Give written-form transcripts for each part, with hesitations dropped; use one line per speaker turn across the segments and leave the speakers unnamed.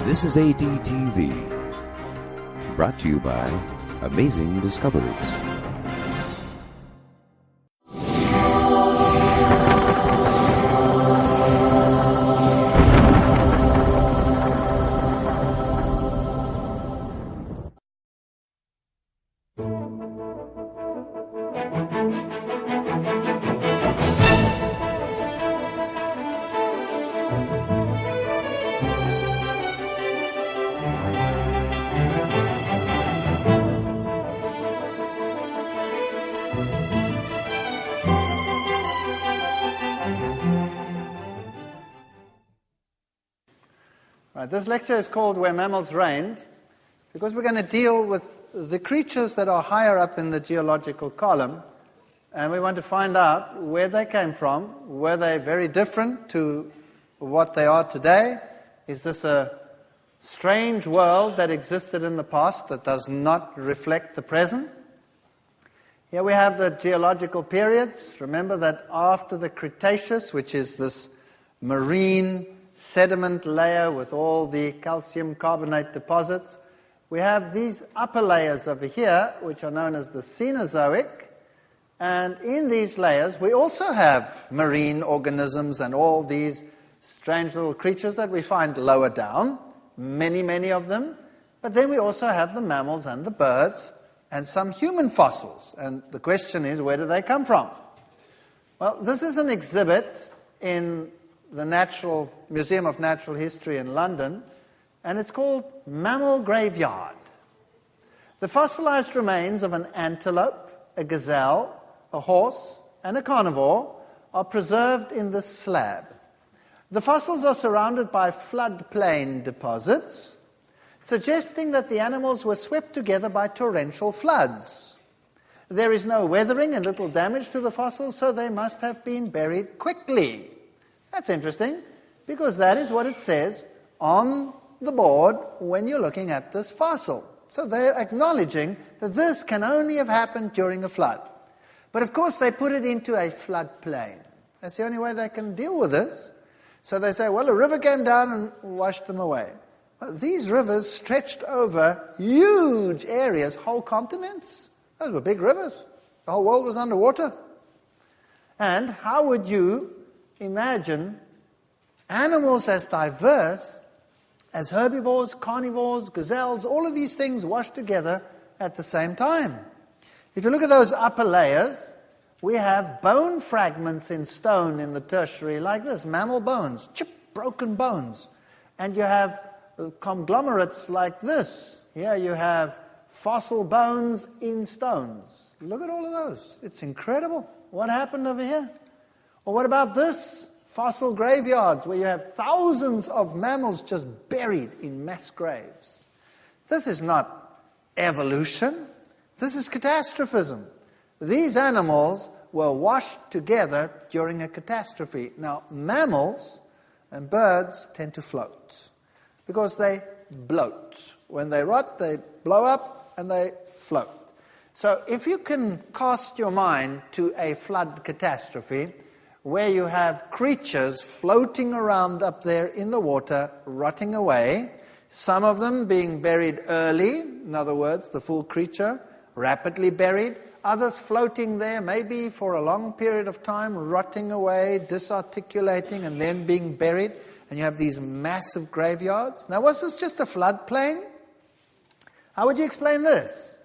This is ADTV, brought to you by Amazing Discoveries.
This lecture is called Where Mammals Reigned, because we're going to deal with the creatures that are higher up in the geological column, and we want to find out where they came from. Were they very different to what they are today? Is this a strange world that existed in the past that does not reflect the present? Here we have the geological periods. Remember that after the Cretaceous, which is this marine sediment layer with all the calcium carbonate deposits, we have these upper layers over here, which are known as the Cenozoic, and in these layers we also have marine organisms and all these strange little creatures that we find lower down, many of them, but then we also have the mammals and the birds and some human fossils, and the question is, where do they come from? Well, this is an exhibit in the Museum of Natural History in London, and it's called Mammal Graveyard. The fossilized remains of an antelope, a gazelle, a horse, and a carnivore are preserved in this slab. The fossils are surrounded by floodplain deposits, suggesting that the animals were swept together by torrential floods. There is no weathering and little damage to the fossils, so they must have been buried quickly. That's interesting, because that is what it says on the board when you're looking at this fossil. So they're acknowledging that this can only have happened during a flood. But of course they put it into a floodplain. That's the only way they can deal with this. So they say, well, a river came down and washed them away. Well, these rivers stretched over huge areas, whole continents. Those were big rivers. The whole world was underwater. And how would you imagine animals as diverse as herbivores, carnivores, gazelles, all of these things washed together at the same time? If you look at those upper layers, we have bone fragments in stone in the tertiary like this, mammal bones, broken bones. And you have conglomerates like this. Here you have fossil bones in stones. Look at all of those. It's incredible. What happened over here? Or what about this? Fossil graveyards, where you have thousands of mammals just buried in mass graves. This is not evolution. This is catastrophism. These animals were washed together during a catastrophe. Now, mammals and birds tend to float because they bloat. When they rot, they blow up and they float. So if you can cast your mind to a flood catastrophe where you have creatures floating around up there in the water, rotting away, some of them being buried early, in other words, the full creature, rapidly buried, others floating there maybe for a long period of time, rotting away, disarticulating, and then being buried, and you have these massive graveyards. Now, was this just a floodplain? How would you explain this?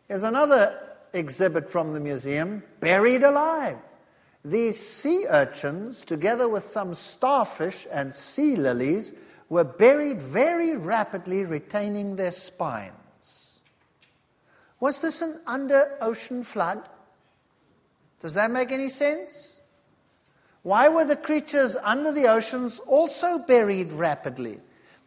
Here's another exhibit from the museum, buried alive. These sea urchins, together with some starfish and sea lilies, were buried very rapidly, retaining their spines. Was this an under-ocean flood? Does that make any sense? Why were the creatures under the oceans also buried rapidly?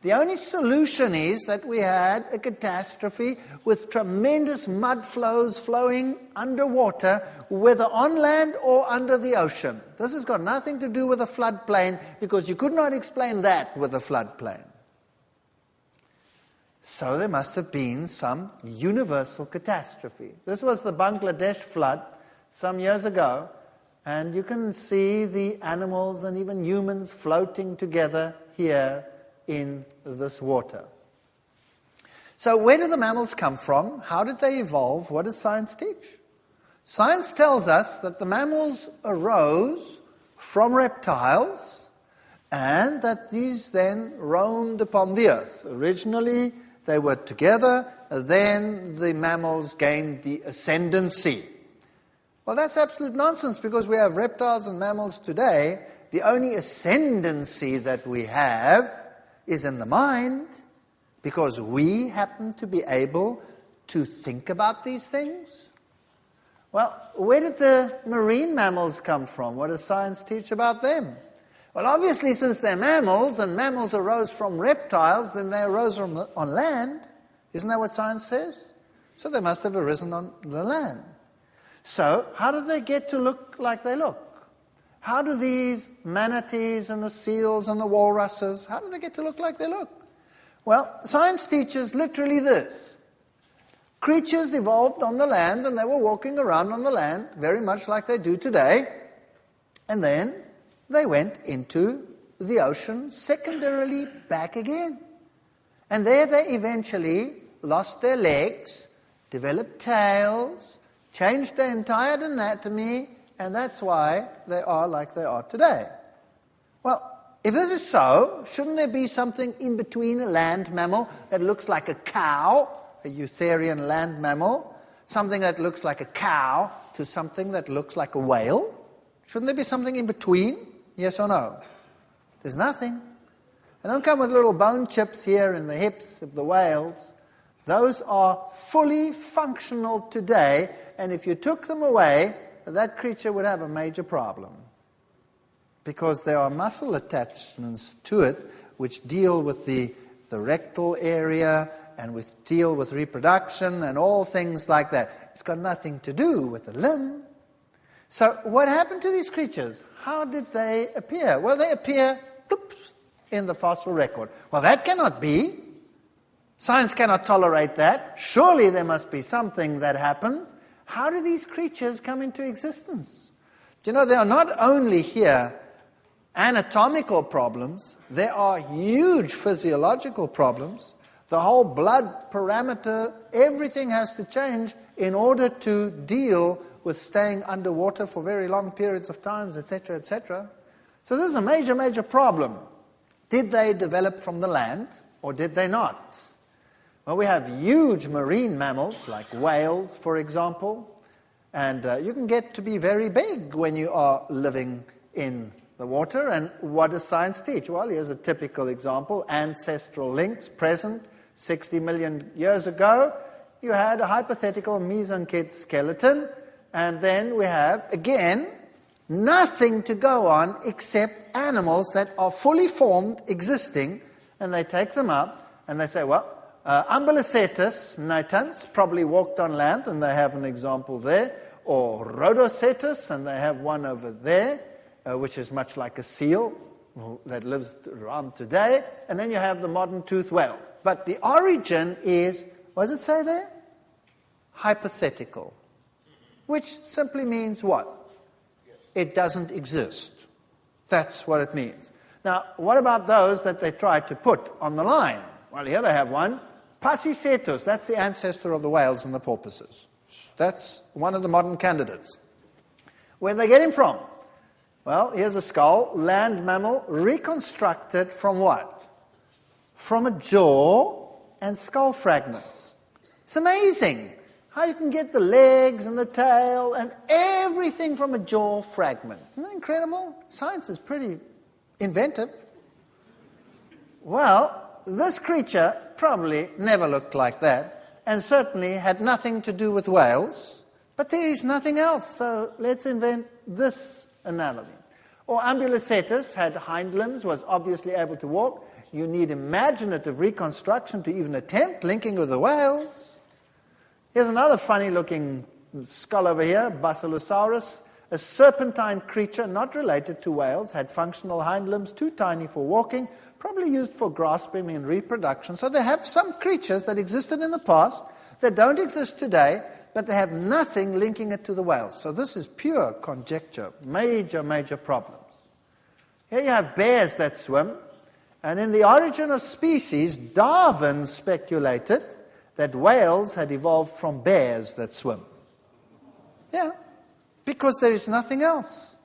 The only solution is that we had a catastrophe with tremendous mud flows flowing underwater, whether on land or under the ocean. This has got nothing to do with a floodplain, because you could not explain that with a floodplain. So there must have been some universal catastrophe. This was the Bangladesh flood some years ago, and you can see the animals and even humans floating together here in this water. So where do the mammals come from? How did they evolve? What does science teach? Science tells us that the mammals arose from reptiles and that these then roamed upon the earth. Originally, they were together, then the mammals gained the ascendancy. Well, that's absolute nonsense because we have reptiles and mammals today. The only ascendancy that we have is in the mind because we happen to be able to think about these things. Well, where did the marine mammals come from? What does science teach about them? Well, obviously, since they're mammals, and mammals arose from reptiles, then they arose on land. Isn't that what science says? So they must have arisen on the land. So, how did they get to look like they look? How do these manatees and the seals and the walruses, how do they get to look like they look? Well, science teaches literally this. Creatures evolved on the land, and they were walking around on the land, very much like they do today, and then they went into the ocean, secondarily back again. And there they eventually lost their legs, developed tails, changed their entire anatomy, and that's why they are like they are today. Well, if this is so, shouldn't there be something in between a land mammal that looks like a cow, a eutherian land mammal, something that looks like a cow to something that looks like a whale? Shouldn't there be something in between? Yes or no? There's nothing. And don't come with little bone chips here in the hips of the whales. Those are fully functional today, and if you took them away, that creature would have a major problem. Because there are muscle attachments to it which deal with the rectal area and deal with reproduction and all things like that. It's got nothing to do with the limb. So what happened to these creatures? How did they appear? Well, they appear in the fossil record. Well, that cannot be. Science cannot tolerate that. Surely there must be something that happened. How do these creatures come into existence? You know, there are not only here anatomical problems, there are huge physiological problems. The whole blood parameter, everything has to change in order to deal with staying underwater for very long periods of time, etc., etc. So this is a major, major problem. Did they develop from the land, or did they not? Well, we have huge marine mammals, like whales, for example, and you can get to be very big when you are living in the water. And what does science teach? Well, here's a typical example. Ancestral links present 60 million years ago. You had a hypothetical mesenkid skeleton, and then we have, again, nothing to go on except animals that are fully formed, existing, and they take them up, and they say, well, Ambulocetus nitans probably walked on land, and they have an example there, or Rhodocetus, and they have one over there, which is much like a seal that lives around today, and then you have the modern toothed whale. But the origin is, what does it say there? Hypothetical, which simply means what? It doesn't exist. That's what it means. Now, what about those that they tried to put on the line? Well, here they have one. Pasicetus, that's the ancestor of the whales and the porpoises. That's one of the modern candidates. Where did they get him from? Well, here's a skull, land mammal, reconstructed from what? From a jaw and skull fragments. It's amazing how you can get the legs and the tail and everything from a jaw fragment. Isn't that incredible? Science is pretty inventive. Well, this creature probably never looked like that, and certainly had nothing to do with whales, but there is nothing else, so let's invent this analogy. Or Ambulocetus had hind limbs, was obviously able to walk. You need imaginative reconstruction to even attempt linking with the whales. Here's another funny-looking skull over here, Basilosaurus, a serpentine creature not related to whales, had functional hind limbs, too tiny for walking, probably used for grasping and reproduction. So they have some creatures that existed in the past that don't exist today, but they have nothing linking it to the whales. So this is pure conjecture, major, major problems. Here you have bears that swim, And in The Origin of Species, Darwin speculated that whales had evolved from bears that swim. Yeah, because there is nothing else.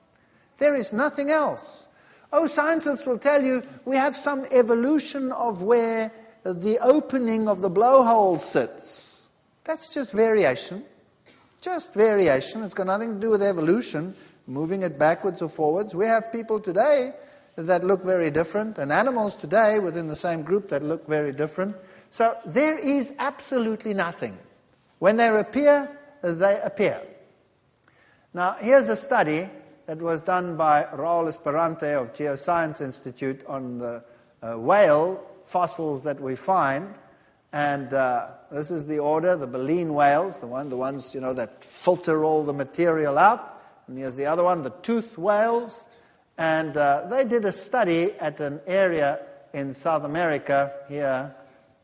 There is nothing else. Oh, scientists will tell you we have some evolution of where the opening of the blowhole sits. That's just variation. Just variation. It's got nothing to do with evolution, moving it backwards or forwards. We have people today that look very different, and animals today within the same group that look very different. So there is absolutely nothing. When they appear, they appear. Now, here's a study that was done by Raul Esperante of Geoscience Institute on the whale fossils that we find. And this is the order, the baleen whales, the ones that filter all the material out. And here's the other one, the toothed whales. And they did a study at an area in South America, here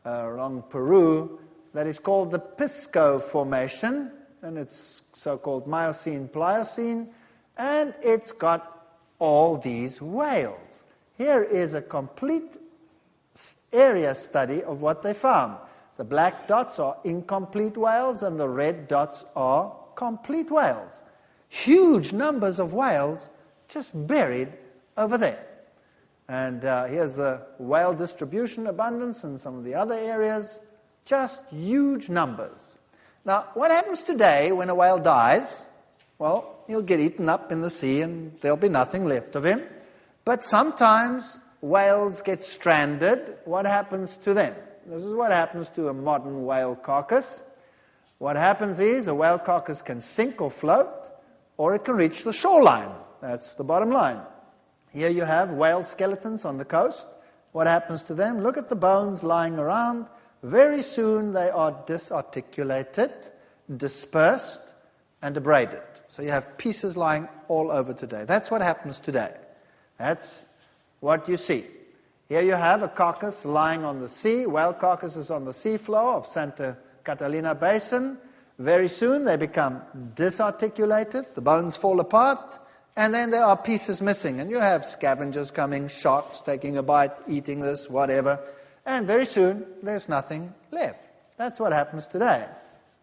along Peru, that is called the Pisco Formation. And it's so-called Miocene-Pliocene. And it's got all these whales. Here is a complete area study of what they found. The black dots are incomplete whales, and the red dots are complete whales. Huge numbers of whales just buried over there. And here's the whale distribution abundance in some of the other areas. Just huge numbers. Now, what happens today when a whale dies? Well, he'll get eaten up in the sea and there'll be nothing left of him. But sometimes whales get stranded. What happens to them? This is what happens to a modern whale carcass. What happens is a whale carcass can sink or float, or it can reach the shoreline. That's the bottom line. Here you have whale skeletons on the coast. What happens to them? Look at the bones lying around. Very soon they are disarticulated, dispersed, and abraded. So you have pieces lying all over today. That's what happens today. That's what you see. Here you have a carcass lying on the sea. Whale carcasses on the seafloor of Santa Catalina Basin. Very soon they become disarticulated, the bones fall apart, and then there are pieces missing. And you have scavengers coming, sharks taking a bite, eating this, whatever. And very soon there's nothing left. That's what happens today.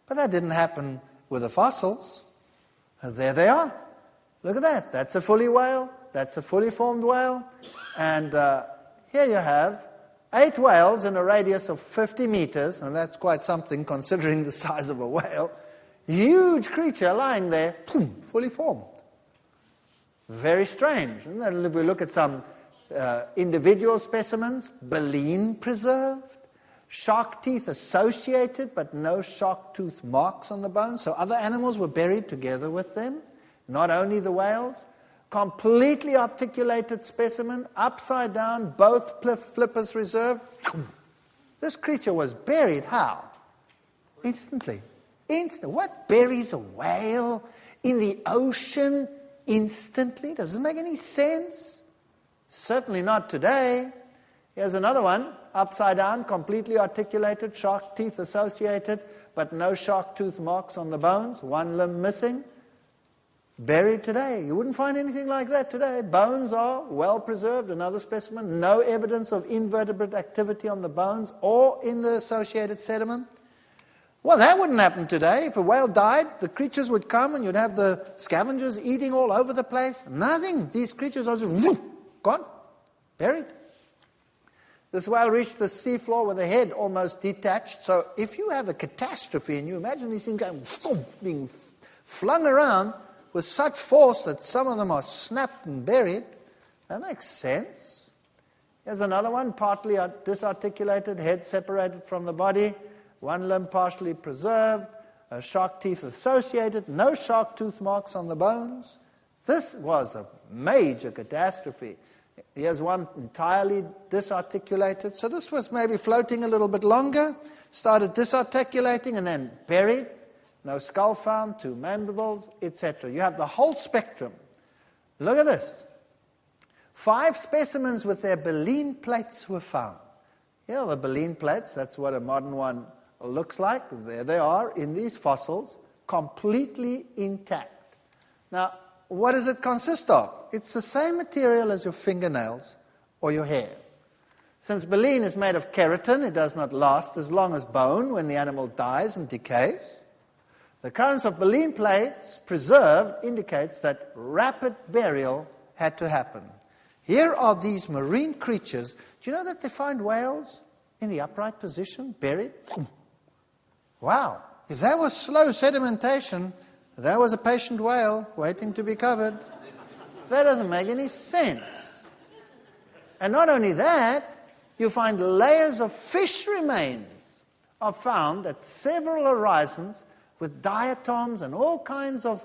But that didn't happen with the fossils. There they are. Look at that. That's a fully whale. That's a fully formed whale. And here you have 8 whales in a radius of 50 meters, and that's quite something considering the size of a whale. Huge creature lying there, boom, fully formed. Very strange. And then if we look at some individual specimens, baleen preserved, shark teeth associated, but no shark tooth marks on the bones. So other animals were buried together with them, not only the whales. Completely articulated specimen, upside down, both flippers reserved. This creature was buried how? Instantly. What buries a whale in the ocean instantly? Does it make any sense? Certainly not today. Here's another one, upside down, completely articulated, shark teeth associated, but no shark tooth marks on the bones, one limb missing. Buried today. You wouldn't find anything like that today. Bones are well preserved, another specimen. No evidence of invertebrate activity on the bones or in the associated sediment. Well, that wouldn't happen today. If a whale died, the creatures would come and you'd have the scavengers eating all over the place. Nothing. These creatures are just gone, buried. This whale reached the seafloor with the head almost detached. So if you have a catastrophe and you imagine these things going, being flung around with such force that some of them are snapped and buried, that makes sense. Here's another one, partly disarticulated, head separated from the body, one limb partially preserved, shark teeth associated, no shark tooth marks on the bones. This was a major catastrophe. Here's one entirely disarticulated. So this was maybe floating a little bit longer, started disarticulating and then buried. No skull found, 2 mandibles, etc. You have the whole spectrum. Look at this. 5 specimens with their baleen plates were found. Here are the baleen plates. That's what a modern one looks like. There they are in these fossils, completely intact. Now, what does it consist of? It's the same material as your fingernails or your hair. Since baleen is made of keratin, it does not last as long as bone when the animal dies and decays. The occurrence of baleen plates preserved indicates that rapid burial had to happen. Here are these marine creatures. Do you know that they find whales in the upright position, buried? Wow. If that was slow sedimentation, that was a patient whale waiting to be covered. That doesn't make any sense. And not only that, you find layers of fish remains are found at several horizons with diatoms and all kinds of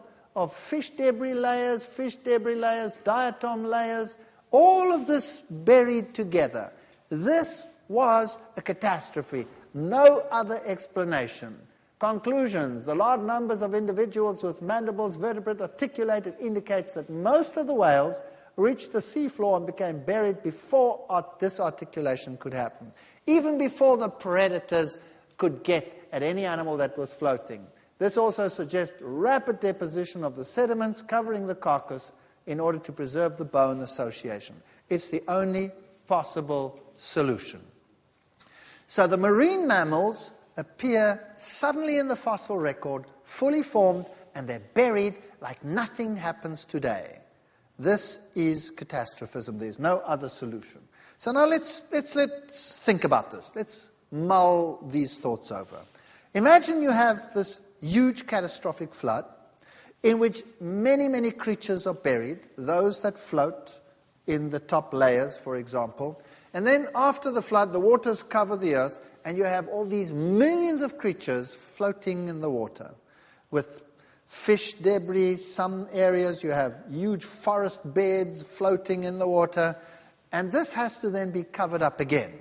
fish debris layers, diatom layers, all of this buried together. This was a catastrophe. No other explanation. Conclusions. The large numbers of individuals with mandibles, vertebrate, articulated indicates that most of the whales reached the seafloor and became buried before this articulation could happen. Even before the predators could get at any animal that was floating. This also suggests rapid deposition of the sediments covering the carcass in order to preserve the bone association. It's the only possible solution. So the marine mammals appear suddenly in the fossil record, fully formed, and they're buried like nothing happens today. This is catastrophism. There's no other solution. So now let's think about this. Let's mull these thoughts over. Imagine you have this huge catastrophic flood in which many, many creatures are buried, those that float in the top layers, for example. And then after the flood, the waters cover the earth, and you have all these millions of creatures floating in the water with fish debris. Some areas you have huge forest beds floating in the water, and this has to then be covered up again.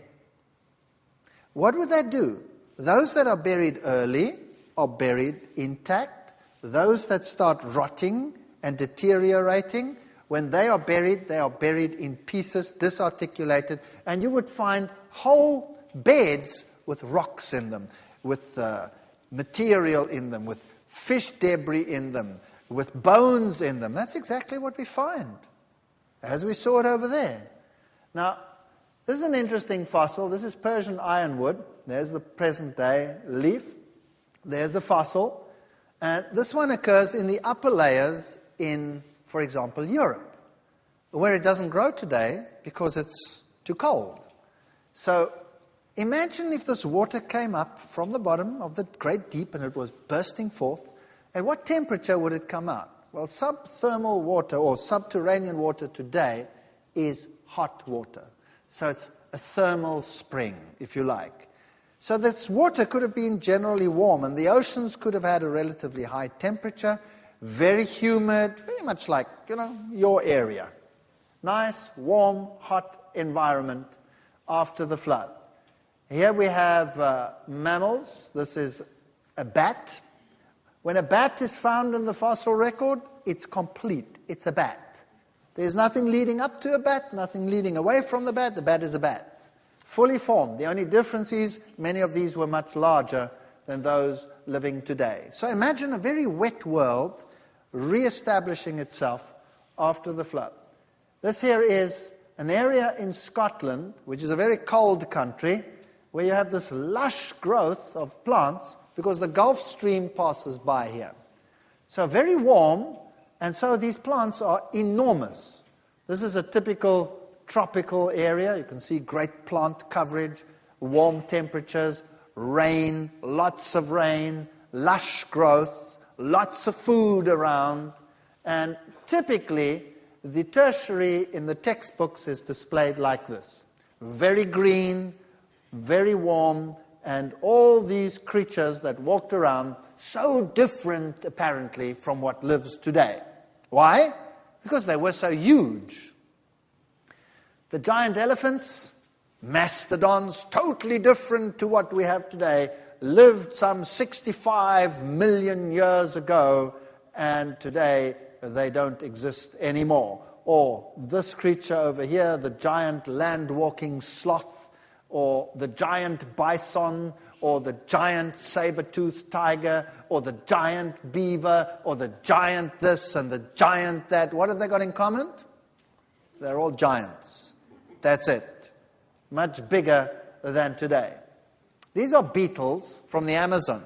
What would that do? Those that are buried early are buried intact. Those that start rotting and deteriorating, when they are buried in pieces, disarticulated, and you would find whole beds with rocks in them, with material in them, with fish debris in them, with bones in them. That's exactly what we find, as we saw it over there. Now, this is an interesting fossil. This is Persian ironwood. There's the present-day leaf. There's a fossil. And this one occurs in the upper layers in, for example, Europe, where it doesn't grow today because it's too cold. So imagine if this water came up from the bottom of the great deep and it was bursting forth. At what temperature would it come out? Well, subthermal water or subterranean water today is hot water. So it's a thermal spring, if you like. So this water could have been generally warm, and the oceans could have had a relatively high temperature, very humid, very much like, your area. Nice, warm, hot environment after the flood. Here we have mammals. This is a bat. When a bat is found in the fossil record, it's complete. It's a bat. There's nothing leading up to a bat, nothing leading away from the bat. The bat is a bat. Fully formed. The only difference is many of these were much larger than those living today. So imagine a very wet world re-establishing itself after the flood. This here is an area in Scotland, which is a very cold country, where you have this lush growth of plants because the Gulf Stream passes by here. So very warm, and so these plants are enormous. This is a typical tropical area. You can see great plant coverage, warm temperatures, rain, lots of rain, lush growth, lots of food around, and typically the tertiary in the textbooks is displayed like this. Very green, very warm, and all these creatures that walked around, so different apparently from what lives today. Why? Because they were so huge. The giant elephants, mastodons, totally different to what we have today, lived some 65 million years ago, and today they don't exist anymore. Or this creature over here, the giant land-walking sloth, or the giant bison, or the giant saber-toothed tiger, or the giant beaver, or the giant this and the giant that. What have they got in common? They're all giants. That's it. much bigger than today. These are beetles from the Amazon.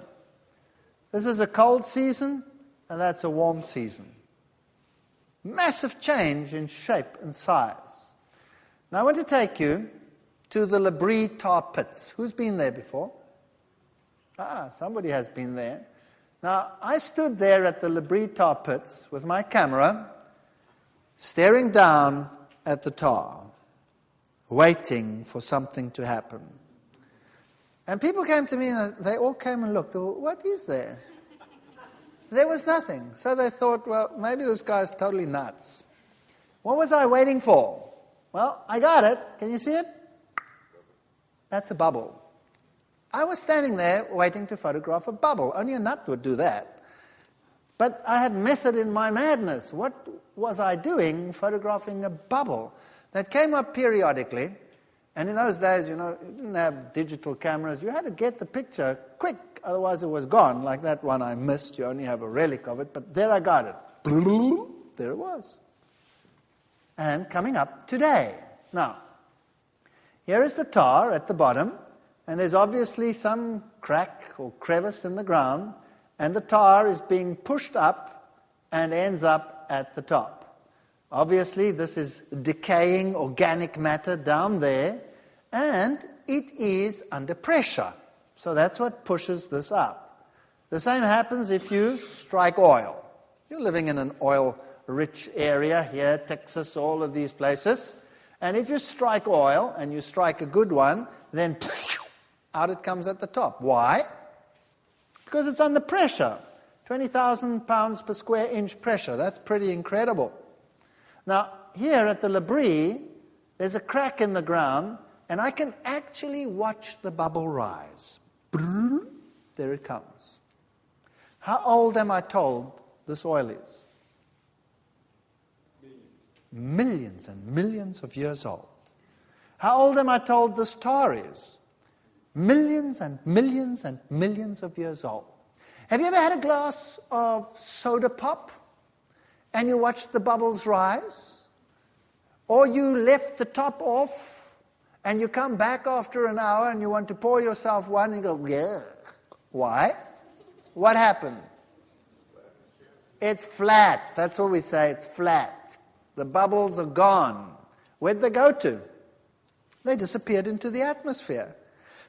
This is a cold season, and that's a warm season. Massive change in shape and size. Now I want to take you to the Labrie tar pits. Who's been there before? Somebody has been there. Now, I stood there at the Labrie tar pits with my camera, staring down at the tar, waiting for something to happen. And people came to me and they all came and looked. What is there? There was nothing. So they thought, well, maybe this guy's totally nuts. What was I waiting for? Well, I got it. Can you see it? That's a bubble. I was standing there waiting to photograph a bubble. Only a nut would do that. But I had method in my madness. What was I doing photographing a bubble that came up periodically? And in those days, you didn't have digital cameras. You had to get the picture quick, otherwise it was gone. Like that one I missed. You only have a relic of it. But there I got it. There it was. And coming up today. Now, here is the tar at the bottom. And there's obviously some crack or crevice in the ground. And the tar is being pushed up and ends up at the top. Obviously, this is decaying organic matter down there. And it is under pressure. So that's what pushes this up. The same happens if you strike oil. You're living in an oil-rich area here, Texas, all of these places. And if you strike oil, and you strike a good one, then out it comes at the top. Why? Because it's under pressure. 20,000 pounds per square inch pressure. That's pretty incredible. Now, here at the Labrie, there's a crack in the ground, and I can actually watch the bubble rise. There it comes. How old am I told this oil is? Millions and millions of years old. How old am I told this tar is? Millions and millions and millions of years old. Have you ever had a glass of soda pop and you watched the bubbles rise? Or you left the top off and you come back after an hour and you want to pour yourself one and you go, yeah. Why? What happened? It's flat. That's what we say, it's flat. The bubbles are gone. Where'd they go to? They disappeared into the atmosphere.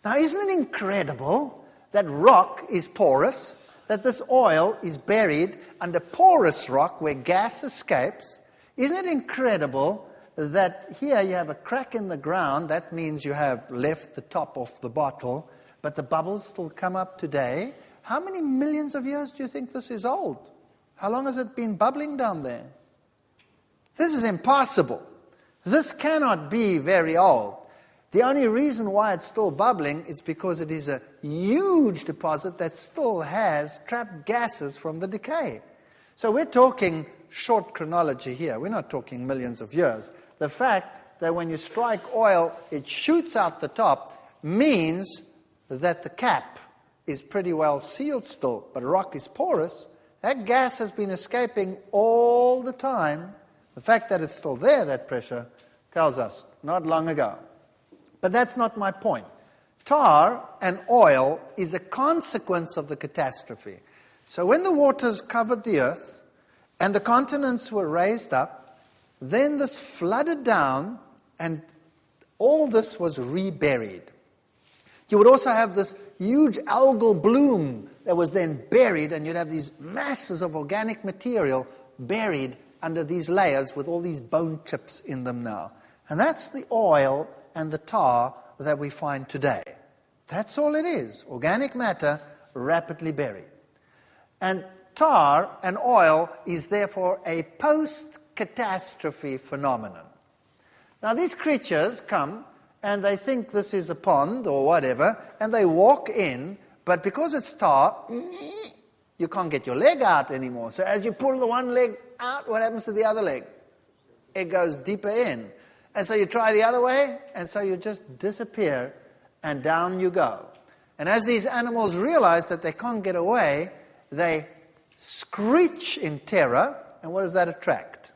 Now, isn't it incredible that rock is porous, that this oil is buried under porous rock where gas escapes? Isn't it incredible that here you have a crack in the ground? That means you have left the top off the bottle, but the bubbles still come up today. How many millions of years do you think this is old? How long has it been bubbling down there? This is impossible. This cannot be very old. The only reason why it's still bubbling is because it is a huge deposit that still has trapped gases from the decay. So we're talking short chronology here. We're not talking millions of years. The fact that when you strike oil, it shoots out the top means that the cap is pretty well sealed still, but rock is porous. That gas has been escaping all the time. The fact that it's still there, that pressure, tells us not long ago. But that's not my point. Tar and oil is a consequence of the catastrophe. So when the waters covered the earth and the continents were raised up, then this flooded down and all this was reburied. You would also have this huge algal bloom that was then buried, and you'd have these masses of organic material buried under these layers with all these bone chips in them now. And that's the oil and the tar that we find today. That's all it is. Organic matter rapidly buried. And tar and oil is therefore a post-catastrophe phenomenon. Now these creatures come and they think this is a pond or whatever, and they walk in, but because it's tar, you can't get your leg out anymore. So as you pull the one leg out, what happens to the other leg? It goes deeper in. And so you try the other way, and so you just disappear, and down you go. And as these animals realize that they can't get away, they screech in terror, and what does that attract?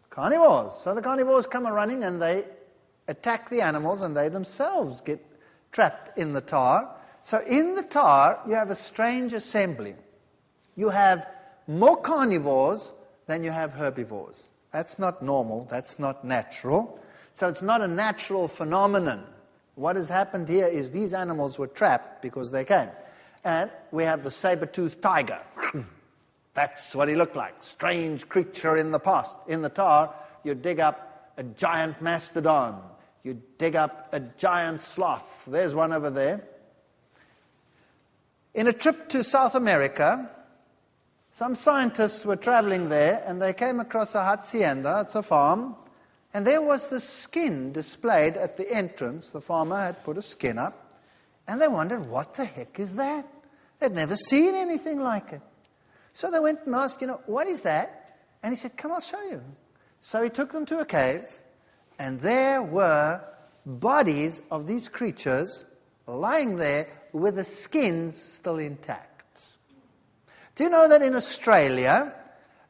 Carnivores. So the carnivores come running, and they attack the animals and they themselves get trapped in the tar. So in the tar, you have a strange assembly. You have more carnivores than you have herbivores. That's not normal. That's not natural. So it's not a natural phenomenon. What has happened here is these animals were trapped because they came. And we have the saber-toothed tiger. That's what he looked like. Strange creature in the past. In the tar, you dig up a giant mastodon. You dig up a giant sloth. There's one over there. In a trip to South America, some scientists were traveling there and they came across a hacienda. It's a farm. And there was the skin displayed at the entrance. The farmer had put a skin up. And they wondered, what the heck is that? They'd never seen anything like it. So they went and asked, what is that? And he said, come, I'll show you. So he took them to a cave. And there were bodies of these creatures lying there with the skins still intact. Do you know that in Australia,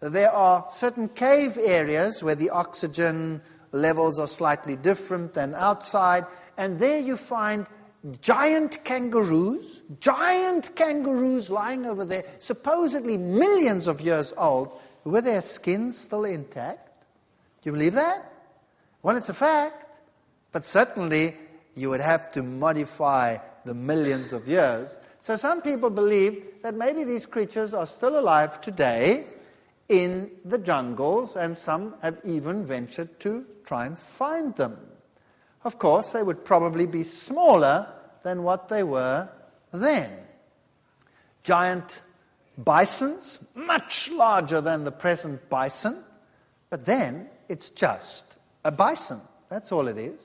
there are certain cave areas where the oxygen levels are slightly different than outside, and there you find giant kangaroos lying over there, supposedly millions of years old, with their skins still intact. Do you believe that? Well, it's a fact, but certainly you would have to modify the millions of years. So some people believe that maybe these creatures are still alive today in the jungles, and some have even ventured to try and find them. Of course, they would probably be smaller than what they were then. Giant bisons, much larger than the present bison, but then it's just a bison. That's all it is.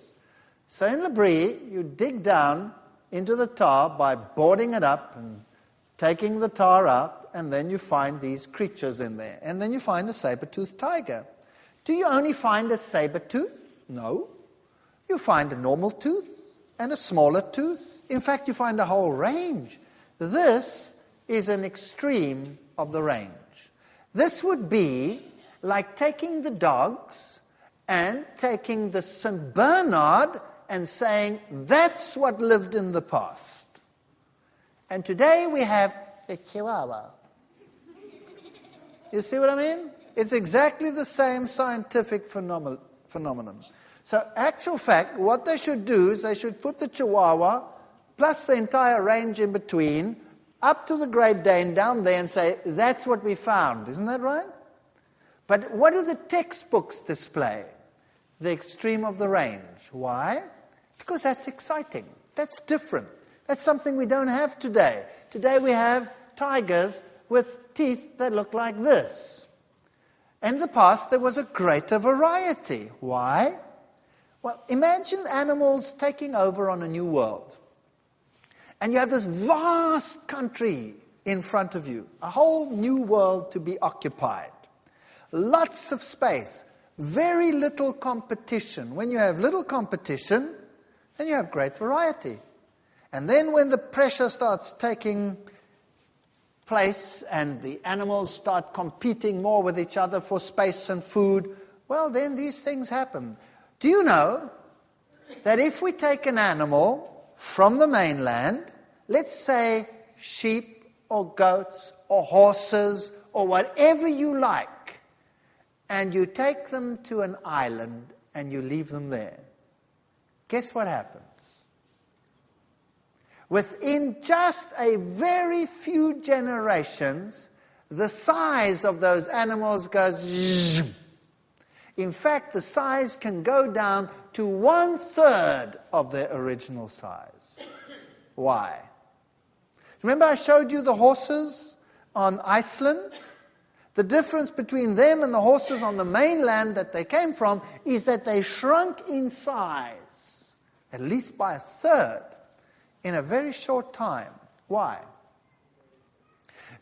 So in Labrie, you dig down into the tar by boarding it up and taking the tar out, and then you find these creatures in there. And then you find a saber-toothed tiger. Do you only find a saber-tooth? No. You find a normal tooth and a smaller tooth. In fact, you find a whole range. This is an extreme of the range. This would be like taking the dogs and taking the St. Bernard and saying, that's what lived in the past. And today we have the Chihuahua. You see what I mean? It's exactly the same scientific phenomenon. So, actual fact, what they should do is they should put the Chihuahua plus the entire range in between up to the Great Dane down there and say, that's what we found. Isn't that right? But what do the textbooks display? The extreme of the range. Why? Because that's exciting. That's different. That's something we don't have today. Today we have tigers with teeth that look like this. In the past, there was a greater variety. Why? Well, imagine animals taking over on a new world. And you have this vast country in front of you, a whole new world to be occupied. Lots of space, very little competition. When you have little competition, then you have great variety. And then when the pressure starts taking place and the animals start competing more with each other for space and food, well, then these things happen. Do you know that if we take an animal from the mainland, let's say sheep or goats or horses or whatever you like, and you take them to an island and you leave them there, guess what happens? Within just a very few generations, the size of those animals goes zoom. In fact, the size can go down to 1/3 of their original size. Why? Remember I showed you the horses on Iceland? The difference between them and the horses on the mainland that they came from is that they shrunk in size, at least by 1/3, in a very short time. Why?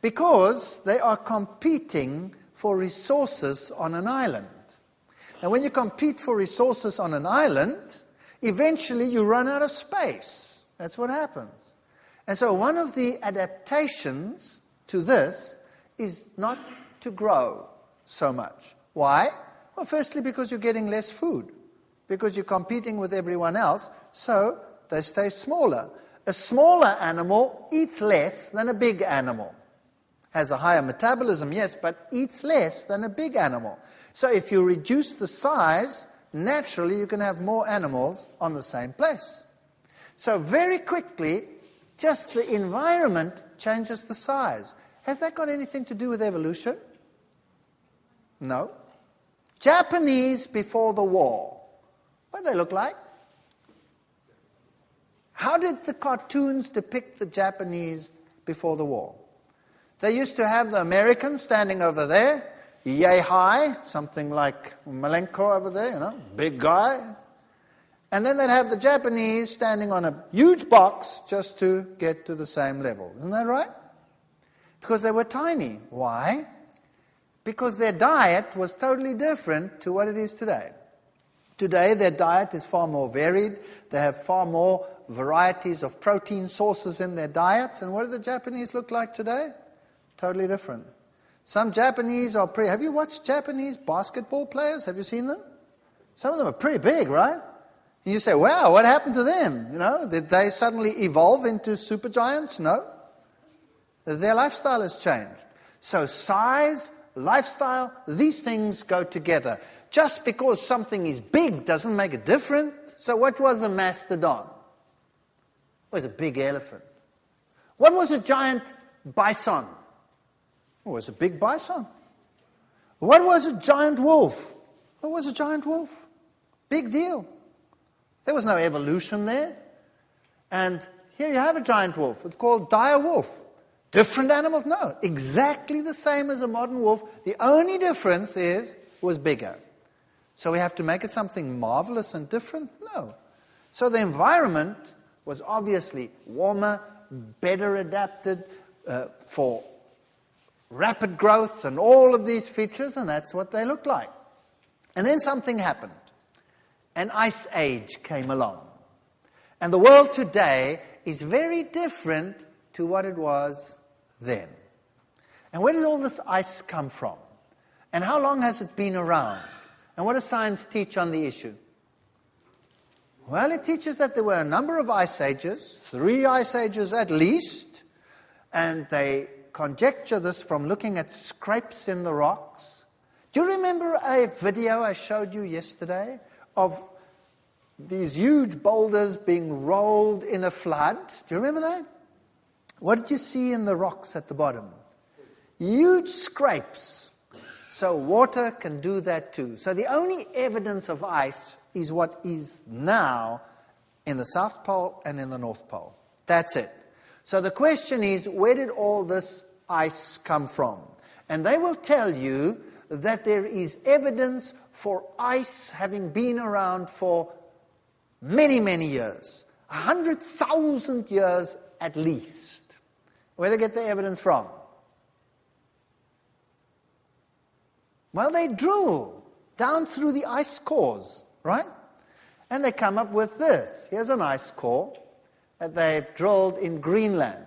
Because they are competing for resources on an island. And when you compete for resources on an island, eventually you run out of space. That's what happens. And so one of the adaptations to this is not to grow so much. Why? Well, firstly, because you're getting less food. because you're competing with everyone else, so they stay smaller. A smaller animal eats less than a big animal. Has a higher metabolism, yes, but eats less than a big animal. So if you reduce the size, naturally you can have more animals on the same place. So very quickly, just the environment changes the size. Has that got anything to do with evolution? No. Japanese before the war. What did they look like? How did the cartoons depict the Japanese before the war? They used to have the Americans standing over there, yay high, something like Malenko over there, big guy. And then they'd have the Japanese standing on a huge box just to get to the same level. Isn't that right? Because they were tiny. Why? Because their diet was totally different to what it is today. Today, their diet is far more varied. They have far more varieties of protein sources in their diets. And what do the Japanese look like today? Totally different. Some Japanese are have you watched Japanese basketball players? Have you seen them? Some of them are pretty big, right? And you say, wow, what happened to them? Did they suddenly evolve into supergiants? No. Their lifestyle has changed. So size, lifestyle, these things go together. Just because something is big doesn't make it different. So what was a mastodon? It was a big elephant. What was a giant bison? It was a big bison. What was a giant wolf? What was a giant wolf? Big deal. There was no evolution there. And here you have a giant wolf. It's called dire wolf. Different animals? No. Exactly the same as a modern wolf. The only difference was bigger. So we have to make it something marvelous and different? No. So the environment was obviously warmer, better adapted for rapid growth and all of these features, and that's what they look like. And then something happened. An ice age came along. And the world today is very different to what it was then. And where did all this ice come from? And how long has it been around? And what does science teach on the issue? Well, it teaches that there were a number of ice ages, 3 ice ages at least, and they conjecture this from looking at scrapes in the rocks. Do you remember a video I showed you yesterday of these huge boulders being rolled in a flood? Do you remember that? What did you see in the rocks at the bottom? Huge scrapes. So water can do that too. So the only evidence of ice is what is now in the South Pole and in the North Pole. That's it. So the question is, where did all this ice come from? And they will tell you that there is evidence for ice having been around for many, many years. 100,000 years at least. Where do they get the evidence from? Well, they drill down through the ice cores, right? And they come up with this. Here's an ice core that they've drilled in Greenland.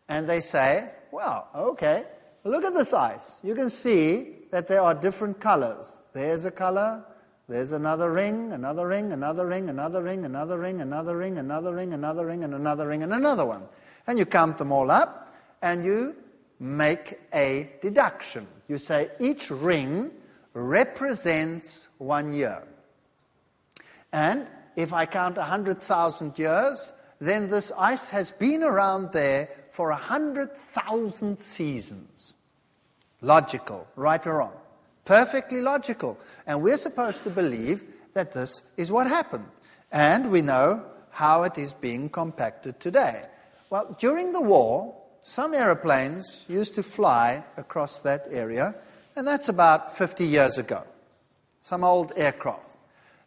And they say, well, okay, look at this ice. You can see that there are different colors. There's a color, there's another ring, another ring, another ring, another ring, another ring, another ring, another ring, another ring, and another ring, and another one. And you count them all up, and you make a deduction. You say each ring represents 1 year. And if I count 100,000 years, then this ice has been around there for 100,000 seasons. Logical, right or wrong? Perfectly logical. And we're supposed to believe that this is what happened. And we know how it is being compacted today. Well, during the war, some aeroplanes used to fly across that area, and that's about 50 years ago. Some old aircraft.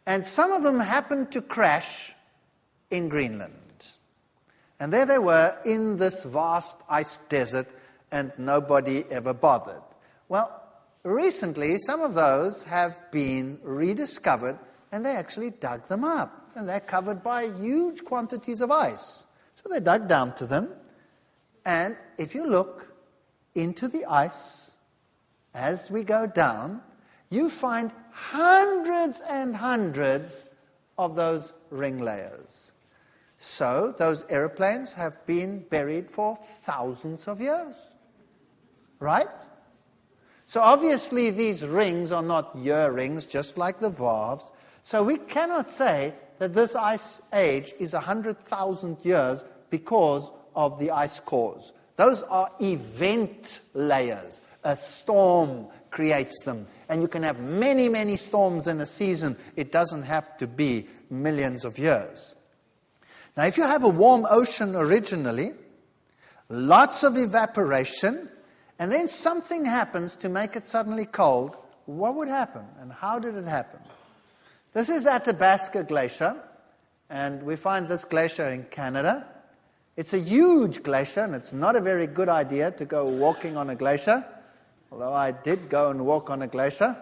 And some of them happened to crash in Greenland. And there they were in this vast ice desert, and nobody ever bothered. Well, recently, some of those have been rediscovered, and they actually dug them up. And they're covered by huge quantities of ice. So they dug down to them. And if you look into the ice as we go down, you find hundreds and hundreds of those ring layers. So those aeroplanes have been buried for thousands of years. Right? So obviously these rings are not year rings, just like the valves. So we cannot say that this ice age is 100,000 years because of the ice cores. Those are event layers. A storm creates them. And you can have many, many storms in a season. It doesn't have to be millions of years. Now, if you have a warm ocean originally, lots of evaporation, and then something happens to make it suddenly cold, what would happen? And how did it happen? This is Athabasca Glacier, and we find this glacier in Canada. It's a huge glacier, and it's not a very good idea to go walking on a glacier, although I did go and walk on a glacier,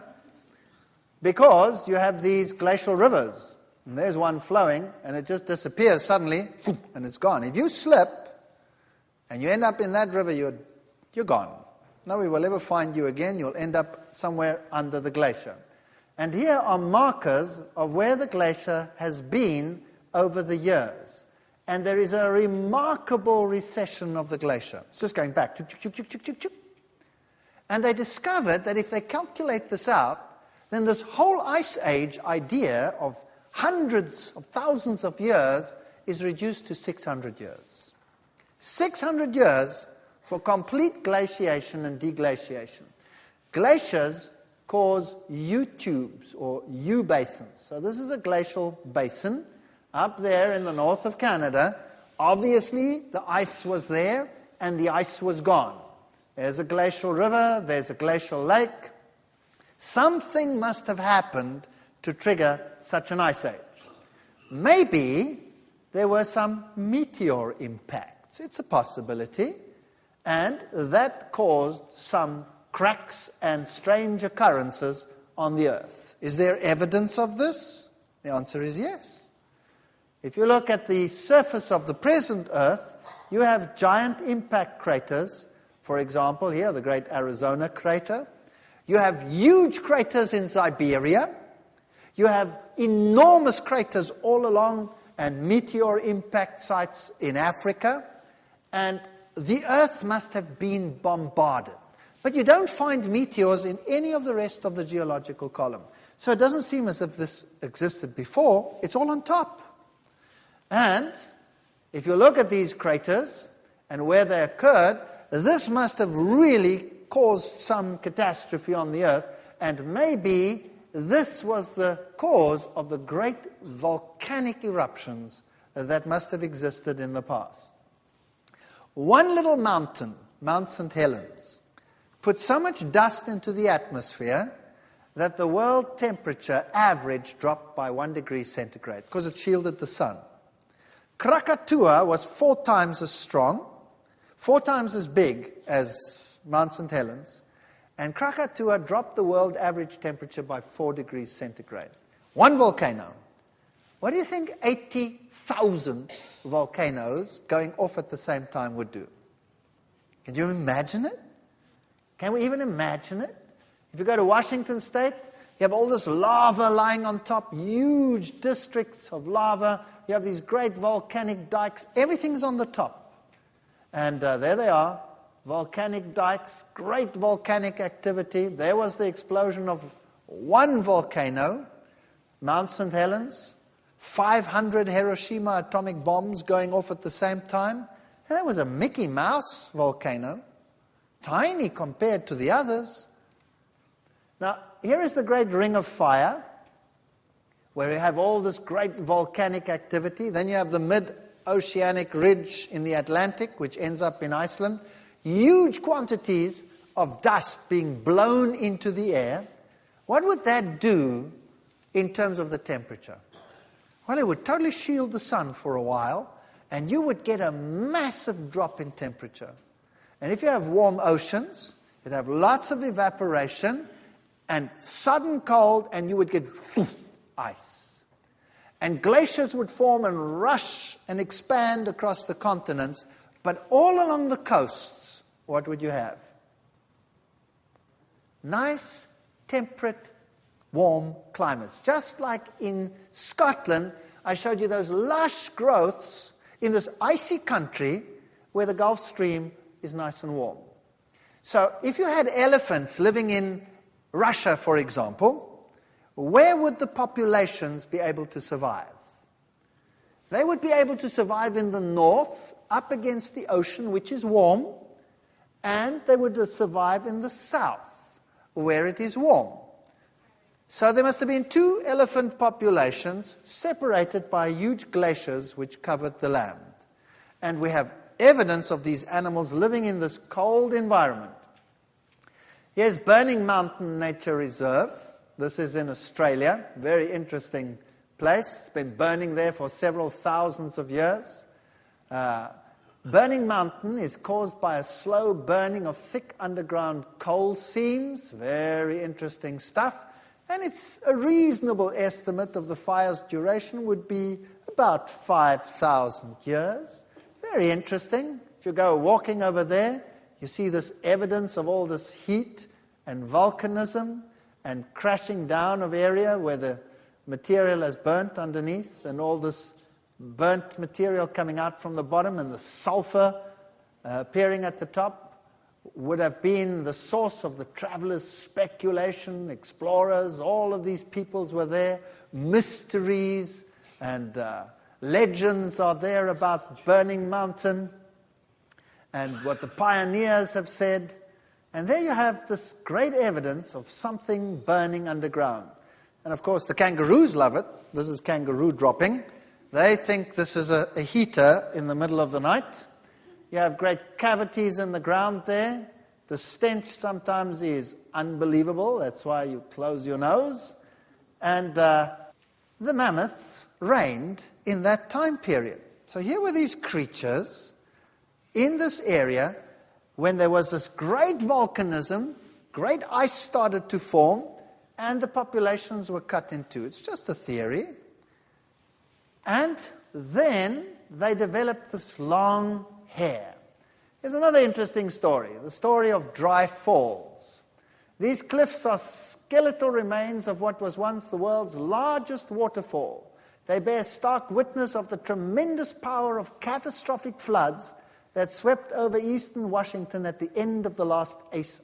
because you have these glacial rivers. And there's one flowing, and it just disappears suddenly, and it's gone. If you slip, and you end up in that river, you're gone. Nobody will ever find you again. You'll end up somewhere under the glacier. And here are markers of where the glacier has been over the years. And there is a remarkable recession of the glacier. It's just going back. And they discovered that if they calculate this out, then this whole ice age idea of hundreds of thousands of years is reduced to 600 years. 600 years for complete glaciation and deglaciation. Glaciers cause U-tubes or U-basins. So this is a glacial basin up there in the north of Canada. Obviously, the ice was there and the ice was gone. There's a glacial river, there's a glacial lake. Something must have happened to trigger such an ice age. Maybe there were some meteor impacts. It's a possibility. And that caused some cracks and strange occurrences on the Earth. Is there evidence of this? The answer is yes. If you look at the surface of the present Earth, you have giant impact craters. For example, here, the Great Arizona Crater. You have huge craters in Siberia. You have enormous craters all along and meteor impact sites in Africa. And the Earth must have been bombarded. But you don't find meteors in any of the rest of the geological column. So it doesn't seem as if this existed before. It's all on top. And if you look at these craters and where they occurred, this must have really caused some catastrophe on the Earth. And maybe this was the cause of the great volcanic eruptions that must have existed in the past. One little mountain, Mount St. Helens, put so much dust into the atmosphere that the world temperature average dropped by 1 degree centigrade because it shielded the sun. Krakatoa was 4 times as strong, 4 times as big as Mount St. Helens, and Krakatoa dropped the world average temperature by 4 degrees centigrade. One volcano. What do you think 80,000 volcanoes going off at the same time would do? Can you imagine it? Can we even imagine it? If you go to Washington State, you have all this lava lying on top, huge districts of lava. You have these great volcanic dikes. Everything's on the top. And there they are. Volcanic dikes, great volcanic activity. There was the explosion of one volcano, Mount St. Helens, 500 Hiroshima atomic bombs going off at the same time. And that was a Mickey Mouse volcano, tiny compared to the others. Now, here is the Great Ring of Fire, where you have all this great volcanic activity. Then you have the mid-oceanic ridge in the Atlantic, which ends up in Iceland. Huge quantities of dust being blown into the air. What would that do in terms of the temperature? Well, it would totally shield the sun for a while, and you would get a massive drop in temperature. And if you have warm oceans, you'd have lots of evaporation and sudden cold, and you would get ice. And glaciers would form and rush and expand across the continents, but all along the coasts, what would you have? Nice, temperate, warm climates. Just like in Scotland, I showed you those lush growths in this icy country where the Gulf Stream is nice and warm. So if you had elephants living in Russia, for example, where would the populations be able to survive? They would be able to survive in the north, up against the ocean, which is warm, and they would survive in the south, where it is warm. So there must have been two elephant populations separated by huge glaciers which covered the land. And we have evidence of these animals living in this cold environment. Here's Burning Mountain Nature Reserve. This is in Australia. Very interesting place. It's been burning there for several thousands of years. Burning Mountain is caused by a slow burning of thick underground coal seams. Very interesting stuff. And it's a reasonable estimate of the fire's duration would be about 5,000 years. Very interesting. If you go walking over there, you see this evidence of all this heat and volcanism and crashing down of area where the material has burnt underneath and all this burnt material coming out from the bottom and the sulfur appearing at the top would have been the source of the travelers' speculation, explorers, all of these peoples were there, mysteries and legends are there about Burning Mountain and what the pioneers have said. And there you have this great evidence of something burning underground. And of course the kangaroos love it. This is kangaroo dropping. They think this is a heater in the middle of the night. You have great cavities in the ground there. The stench sometimes is unbelievable. That's why you close your nose. And the mammoths reigned in that time period. So here were these creatures in this area when there was this great volcanism, great ice started to form, and the populations were cut in two. It's just a theory. And then they developed this long hair. Here's another interesting story, the story of Dry Falls. These cliffs are skeletal remains of what was once the world's largest waterfall. They bear stark witness of the tremendous power of catastrophic floods that swept over eastern Washington at the end of the last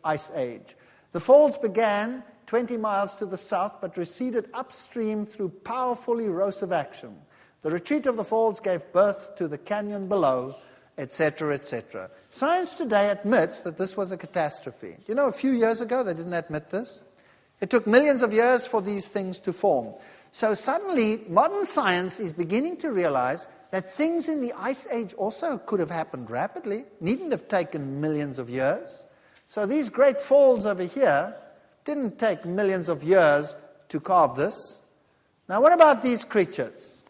ice age. The falls began 20 miles to the south, but receded upstream through powerful erosive action. The retreat of the falls gave birth to the canyon below, etc., etc. Science today admits that this was a catastrophe. You know, a few years ago, they didn't admit this. It took millions of years for these things to form. So suddenly, modern science is beginning to realize that things in the Ice Age also could have happened rapidly, needn't have taken millions of years. So these great falls over here didn't take millions of years to carve this. Now, what about these creatures?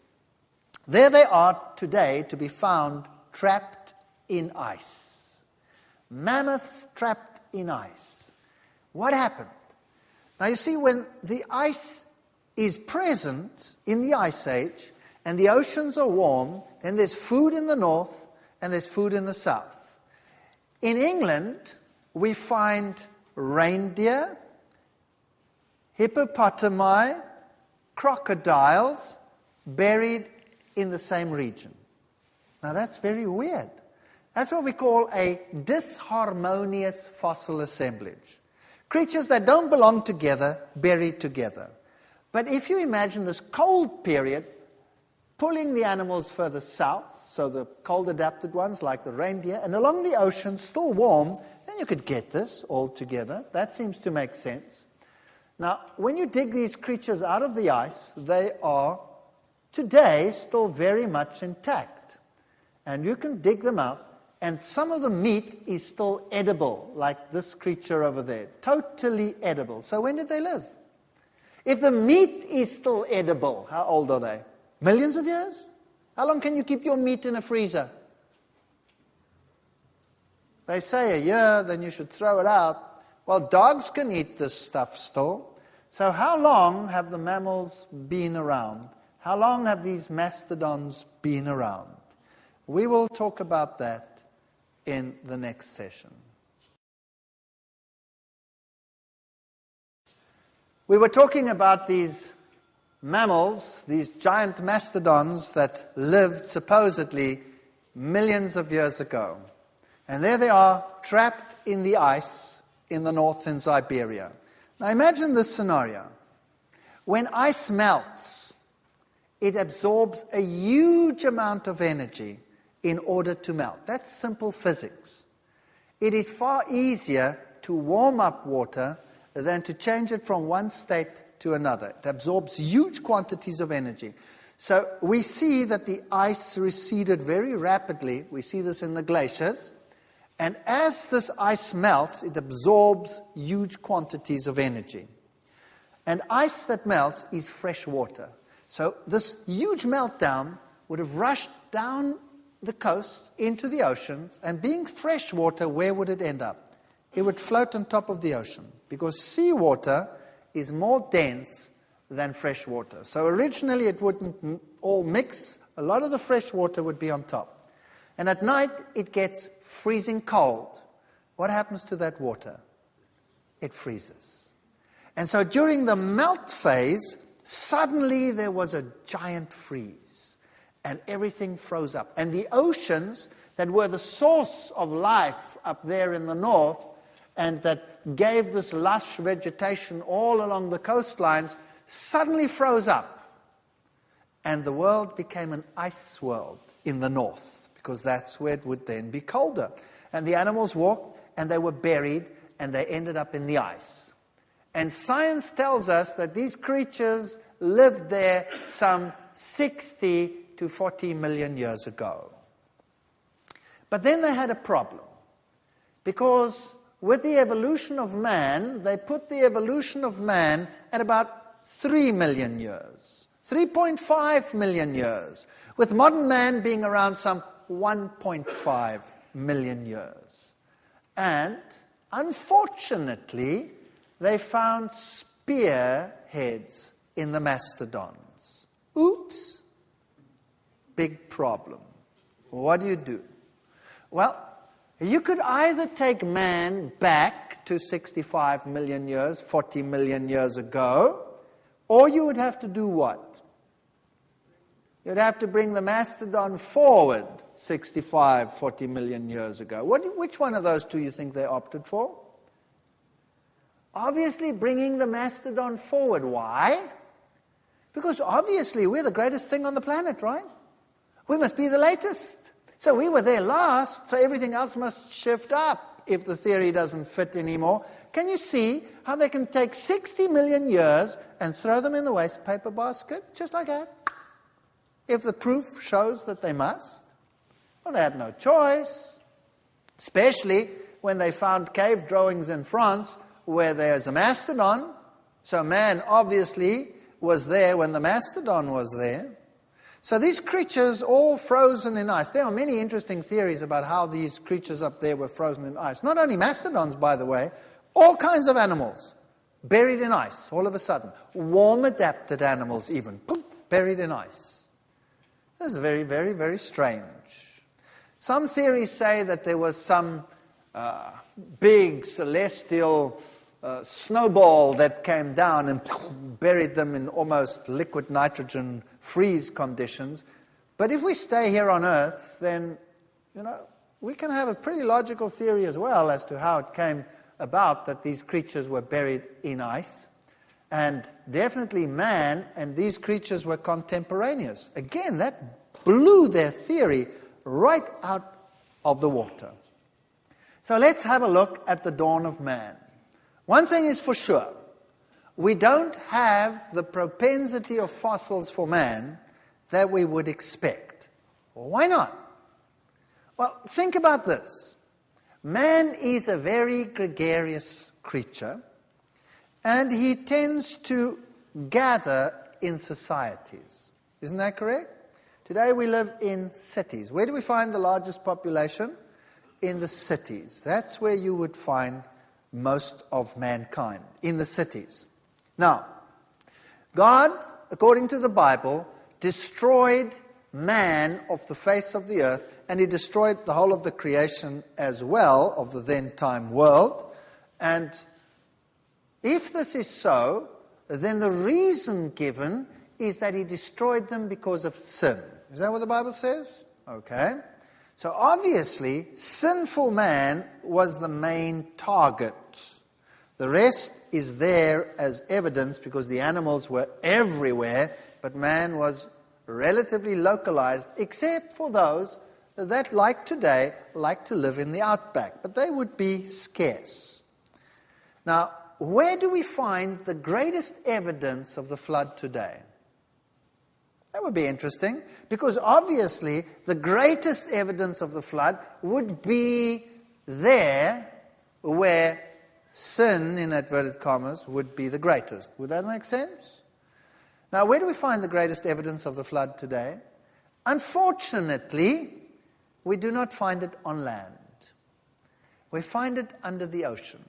There they are today to be found trapped in ice. Mammoths trapped in ice. What happened? Now you see, when the ice is present in the Ice Age and the oceans are warm, then there's food in the north and there's food in the south. In England, we find reindeer, hippopotami, crocodiles buried in the same region. Now that's very weird. That's what we call a disharmonious fossil assemblage. Creatures that don't belong together, buried together. But if you imagine this cold period pulling the animals further south, so the cold adapted ones like the reindeer, and along the ocean, still warm, then you could get this all together. That seems to make sense. Now, when you dig these creatures out of the ice, they are today still very much intact. And you can dig them out, and some of the meat is still edible, like this creature over there. Totally edible. So when did they live? If the meat is still edible, how old are they? Millions of years? How long can you keep your meat in a freezer? They say a year, then you should throw it out. Well, dogs can eat this stuff still. So how long have the mammals been around? How long have these mastodons been around? We will talk about that in the next session. We were talking about these mammals, these giant mastodons that lived supposedly millions of years ago. And there they are, trapped in the ice in the north in Siberia. Now imagine this scenario. When ice melts, it absorbs a huge amount of energy in order to melt. That's simple physics. It is far easier to warm up water than to change it from one state to another. It absorbs huge quantities of energy. So we see that the ice receded very rapidly. We see this in the glaciers. And as this ice melts, it absorbs huge quantities of energy. And ice that melts is fresh water. So this huge meltdown would have rushed down the coasts into the oceans, and being fresh water, where would it end up? It would float on top of the ocean, because seawater is more dense than fresh water. So originally it wouldn't all mix. A lot of the fresh water would be on top. And at night it gets freezing cold. What happens to that water? It freezes. And so during the melt phase, suddenly there was a giant freeze, and everything froze up. And the oceans that were the source of life up there in the north, and that gave this lush vegetation all along the coastlines, suddenly froze up. And the world became an ice world in the north, because that's where it would then be colder. And the animals walked, and they were buried, and they ended up in the ice. And science tells us that these creatures lived there some 60 to 40 million years ago. But then they had a problem, because with the evolution of man, they put the evolution of man at about 3 million years, 3.5 million years, with modern man being around some 1.5 million years. And unfortunately, they found spearheads in the mastodons. Oops! Big problem. What do you do? Well, you could either take man back to 65 million years, 40 million years ago, or you would have to do what? You'd have to bring the mastodon forward 65, 40 million years ago. Which one of those two you think they opted for? Obviously bringing the mastodon forward. Why? Because obviously we're the greatest thing on the planet, right? We must be the latest. So we were there last, so everything else must shift up if the theory doesn't fit anymore. Can you see how they can take 60 million years and throw them in the waste paper basket, just like that? If the proof shows that they must. Well, they had no choice, especially when they found cave drawings in France where there's a mastodon. So man obviously was there when the mastodon was there. So these creatures all frozen in ice. There are many interesting theories about how these creatures up there were frozen in ice. Not only mastodons, by the way, all kinds of animals buried in ice all of a sudden. Warm adapted animals even, boom, buried in ice. This is very, very, very strange. Some theories say that there was some big celestial snowball that came down and buried them in almost liquid nitrogen freeze conditions. But if we stay here on Earth, then, we can have a pretty logical theory as well as to how it came about that these creatures were buried in ice. And definitely man and these creatures were contemporaneous. Again, that blew their theory right out of the water. So let's have a look at the dawn of man. One thing is for sure, we don't have the propensity of fossils for man that we would expect. Why not? Well, think about this. Man is a very gregarious creature, and he tends to gather in societies. Isn't that correct? Today we live in cities. Where do we find the largest population? In the cities. That's where you would find most of mankind, in the cities. Now, God, according to the Bible, destroyed man off the face of the earth, and he destroyed the whole of the creation as well of the then-time world. And if this is so, then the reason given is that he destroyed them because of sin. Is that what the Bible says? Okay. So obviously, sinful man was the main target. The rest is there as evidence because the animals were everywhere, but man was relatively localized, except for those that, like today, like to live in the outback. But they would be scarce. Now, where do we find the greatest evidence of the flood today? That would be interesting, because obviously the greatest evidence of the flood would be there where sin, in inverted commas, would be the greatest. Would that make sense? Now, where do we find the greatest evidence of the flood today? Unfortunately, we do not find it on land. We find it under the ocean.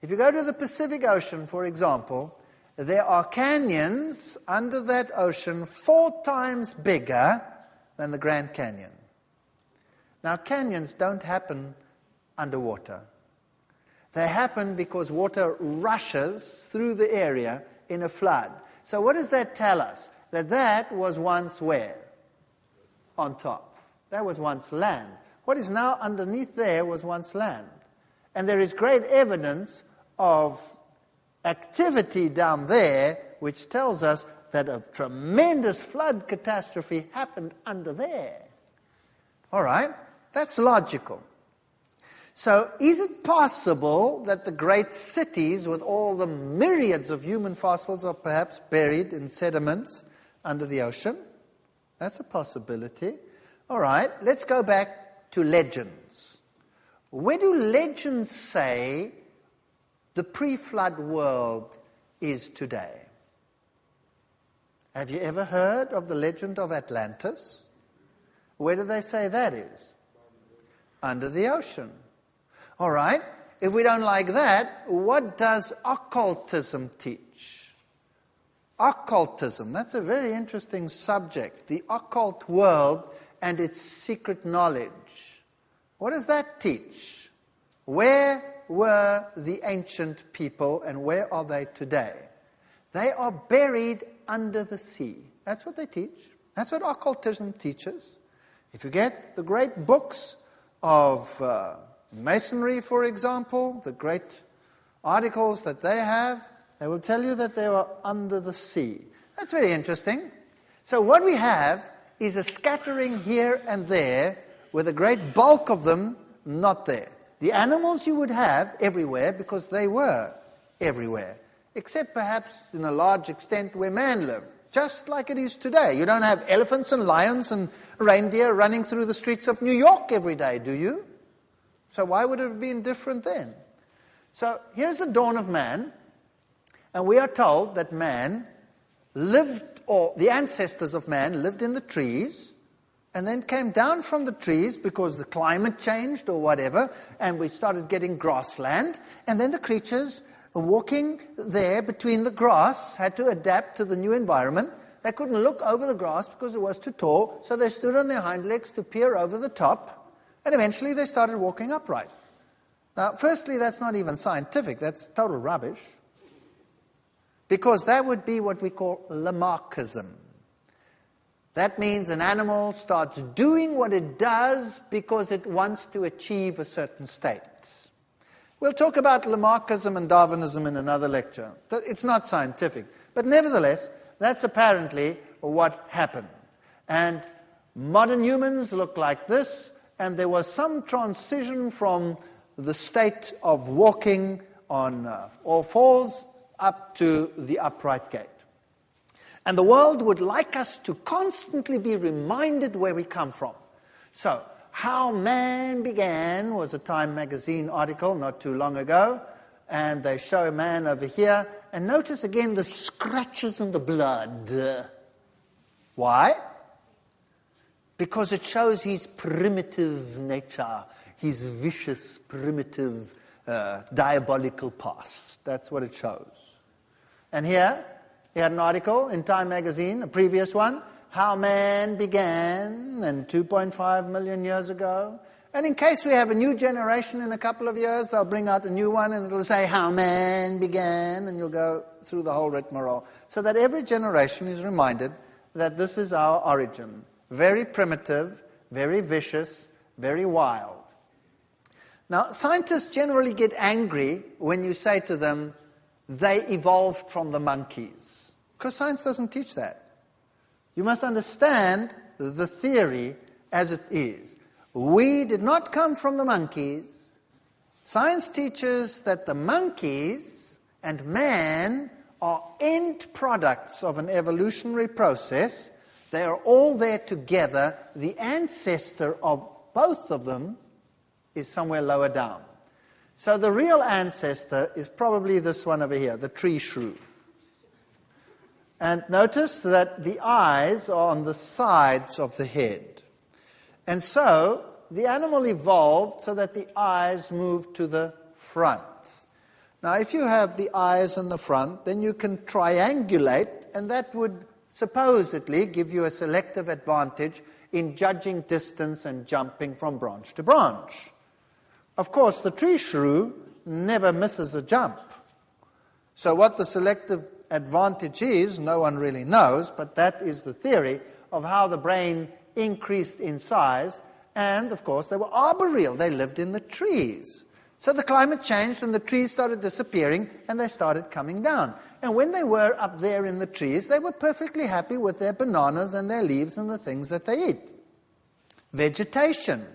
If you go to the Pacific Ocean, for example, there are canyons under that ocean 4 times bigger than the Grand Canyon. Now, canyons don't happen underwater. They happen because water rushes through the area in a flood. So what does that tell us? That was once where? On top. That was once land. What is now underneath there was once land. And there is great evidence of activity down there which tells us that a tremendous flood catastrophe happened under there. All right, that's logical. So is it possible that the great cities with all the myriads of human fossils are perhaps buried in sediments under the ocean? That's a possibility. All right, let's go back to legends. Where do legends say the pre-flood world is today? Have you ever heard of the legend of Atlantis? Where do they say that is? Under the ocean. All right, if we don't like that, what does occultism teach? Occultism, that's a very interesting subject. The occult world and its secret knowledge. What does that teach? Where were the ancient people and where are they today? They are buried under the sea. That's what they teach. That's what occultism teaches. If you get the great books of Masonry, for example, the great articles that they have, they will tell you that they were under the sea. That's very interesting. So what we have is a scattering here and there, with a great bulk of them not there. The animals you would have everywhere because they were everywhere, except perhaps in a large extent where man lived, just like it is today. You don't have elephants and lions and reindeer running through the streets of New York every day, do you? So why would it have been different then? So here's the dawn of man, and we are told that man lived, or the ancestors of man lived in the trees, and then came down from the trees because the climate changed or whatever, and we started getting grassland, and then the creatures walking there between the grass had to adapt to the new environment. They couldn't look over the grass because it was too tall, so they stood on their hind legs to peer over the top. And eventually they started walking upright. Now, firstly, that's not even scientific. That's total rubbish. Because that would be what we call Lamarckism. That means an animal starts doing what it does because it wants to achieve a certain state. We'll talk about Lamarckism and Darwinism in another lecture. It's not scientific. But nevertheless, that's apparently what happened. And modern humans look like this. And there was some transition from the state of walking on all fours up to the upright gait. And the world would like us to constantly be reminded where we come from. So, how man began was a Time magazine article not too long ago, and they show man over here, and notice again the scratches and the blood. Why? Because it shows his primitive nature, his vicious, primitive, diabolical past. That's what it shows. And here, he had an article in Time magazine, a previous one, how man began, and 2.5 million years ago, And in case we have a new generation in a couple of years, they'll bring out a new one and it'll say how man began, and you'll go through the whole rigmarole. So that every generation is reminded that this is our origin. Very primitive, very vicious, very wild. Now, scientists generally get angry when you say to them, they evolved from the monkeys. Because science doesn't teach that. You must understand the theory as it is. We did not come from the monkeys. Science teaches that the monkeys and man are end products of an evolutionary process. They are all there together. The ancestor of both of them is somewhere lower down. So the real ancestor is probably this one over here, the tree shrew. And notice that the eyes are on the sides of the head. And so the animal evolved so that the eyes moved to the front. Now, if you have the eyes in the front, then you can triangulate, and that would supposedly give you a selective advantage in judging distance and jumping from branch to branch. Of course, the tree shrew never misses a jump. So what the selective advantage is, no one really knows, but that is the theory of how the brain increased in size. And, of course, they were arboreal. They lived in the trees. So the climate changed and the trees started disappearing and they started coming down. And when they were up there in the trees, they were perfectly happy with their bananas and their leaves and the things that they eat. Vegetation.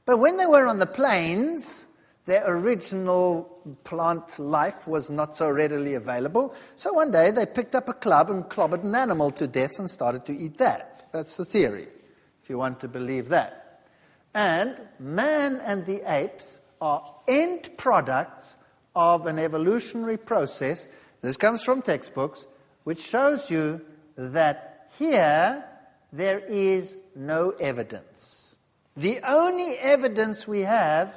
But when they were on the plains, their original plant life was not so readily available. So one day they picked up a club and clobbered an animal to death and started to eat that. That's the theory, if you want to believe that. And man and the apes are end products of an evolutionary process. This comes from textbooks, which shows you that here there is no evidence. The only evidence we have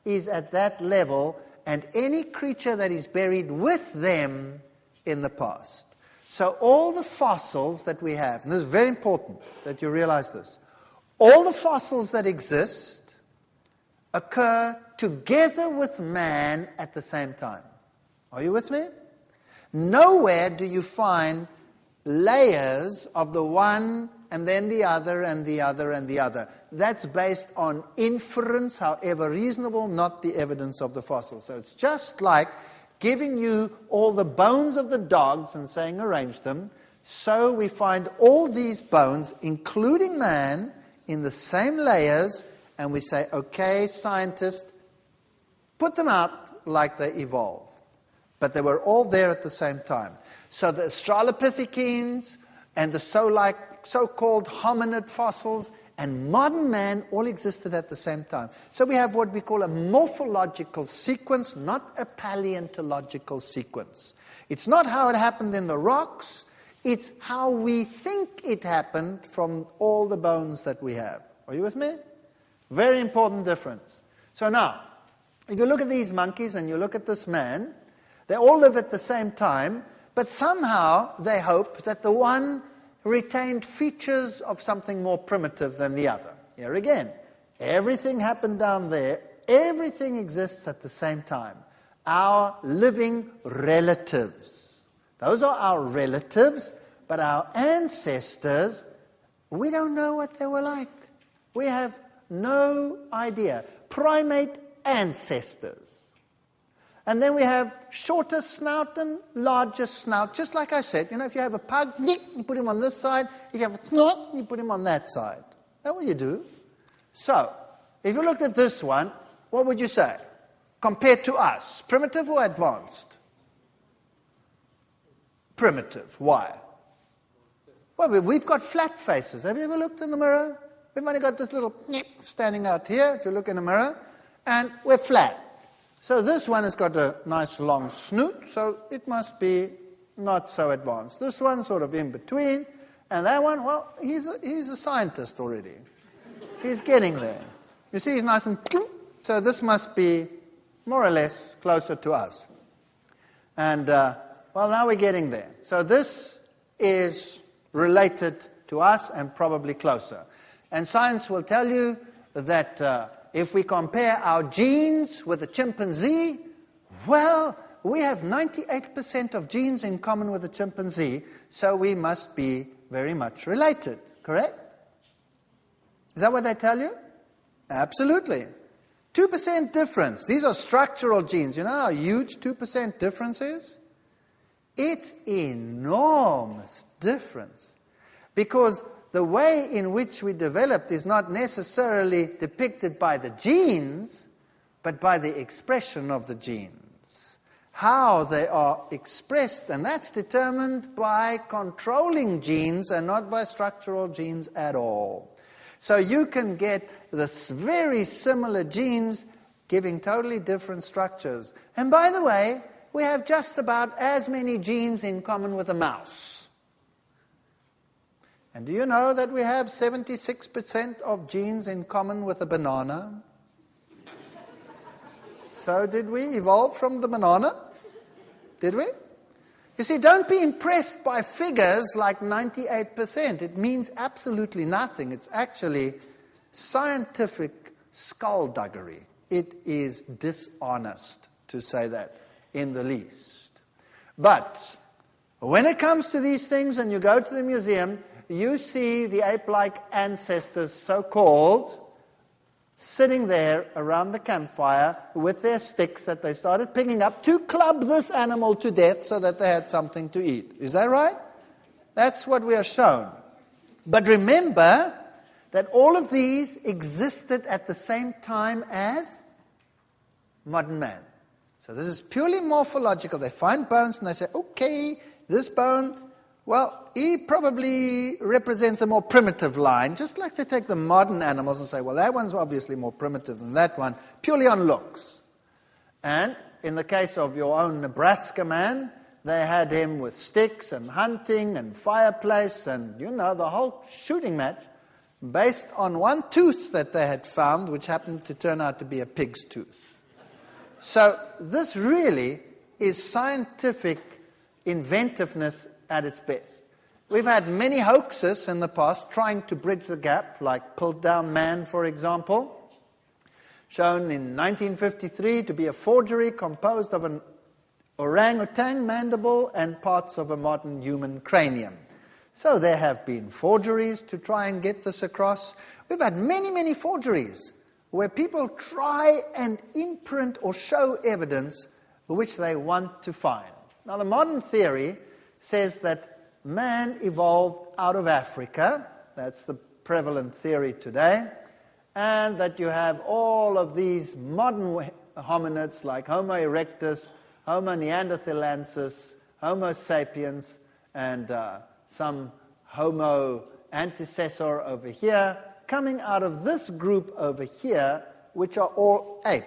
is at that level, and any creature that is buried with them in the past. So all the fossils that we have, and this is very important that you realize this, all the fossils that exist occur together with man at the same time. Are you with me? Nowhere do you find layers of the one and then the other and the other and the other. That's based on inference, however reasonable, not the evidence of the fossil. So it's just like giving you all the bones of the dogs and saying arrange them. So we find all these bones, including man, in the same layers, and we say, okay, scientists, put them out like they evolved. But they were all there at the same time. So the Australopithecines and the so-called hominid fossils and modern man all existed at the same time. So we have what we call a morphological sequence, not a paleontological sequence. It's not how it happened in the rocks, it's how we think it happened from all the bones that we have. Are you with me? Very important difference. So now, if you look at these monkeys and you look at this man, they all live at the same time, but somehow they hope that the one retained features of something more primitive than the other. Here again, everything happened down there. Everything exists at the same time. Our living relatives. Those are our relatives, but our ancestors, we don't know what they were like. We have no idea. Primate ancestors. And then we have shorter snout and larger snout. Just like I said, if you have a pug, you put him on this side. If you have a snot, you put him on that side. That's what you do. So, if you looked at this one, what would you say? Compared to us, primitive or advanced? Primitive. Why? Well, we've got flat faces. Have you ever looked in the mirror? We've only got this little standing out here, if you look in the mirror, and we're flat. So this one has got a nice long snoot, so it must be not so advanced. This one's sort of in between, and that one, well, he's a scientist already. He's getting there. You see, he's nice and so this must be more or less closer to us. And, well, now we're getting there. So this is related to us and probably closer. And science will tell you that if we compare our genes with a chimpanzee, well, we have 98% of genes in common with a chimpanzee, so we must be very much related, correct? Is that what they tell you? Absolutely. 2% difference. These are structural genes. You know how huge 2% difference is? It's enormous difference. Because the way in which we developed is not necessarily depicted by the genes, but by the expression of the genes. How they are expressed, and that's determined by controlling genes and not by structural genes at all. So you can get this very similar genes giving totally different structures. And by the way, we have just about as many genes in common with a mouse. And do you know that we have 76% of genes in common with a banana? So did we evolve from the banana? Did we? You see, don't be impressed by figures like 98%. It means absolutely nothing. It's actually scientific skullduggery. It is dishonest to say that in the least. But when it comes to these things and you go to the museum, you see the ape-like ancestors, so-called, sitting there around the campfire with their sticks that they started picking up to club this animal to death so that they had something to eat. Is that right? That's what we are shown. But remember that all of these existed at the same time as modern man. So this is purely morphological. They find bones and they say, okay, this bone, well, he probably represents a more primitive line, just like they take the modern animals and say, well, that one's obviously more primitive than that one, purely on looks. And in the case of your own Nebraska man, they had him with sticks and hunting and fireplace and, you know, the whole shooting match based on one tooth that they had found, which happened to turn out to be a pig's tooth. So this really is scientific inventiveness at its best. We've had many hoaxes in the past trying to bridge the gap, like Piltdown Man, for example, shown in 1953 to be a forgery composed of an orangutan mandible and parts of a modern human cranium. So there have been forgeries to try and get this across. We've had many, many forgeries where people try and imprint or show evidence which they want to find. Now, the modern theory says that man evolved out of Africa. That's the prevalent theory today. And that you have all of these modern hominids like Homo erectus, Homo neanderthalensis, Homo sapiens, and some Homo antecessor over here, coming out of this group over here, which are all ape.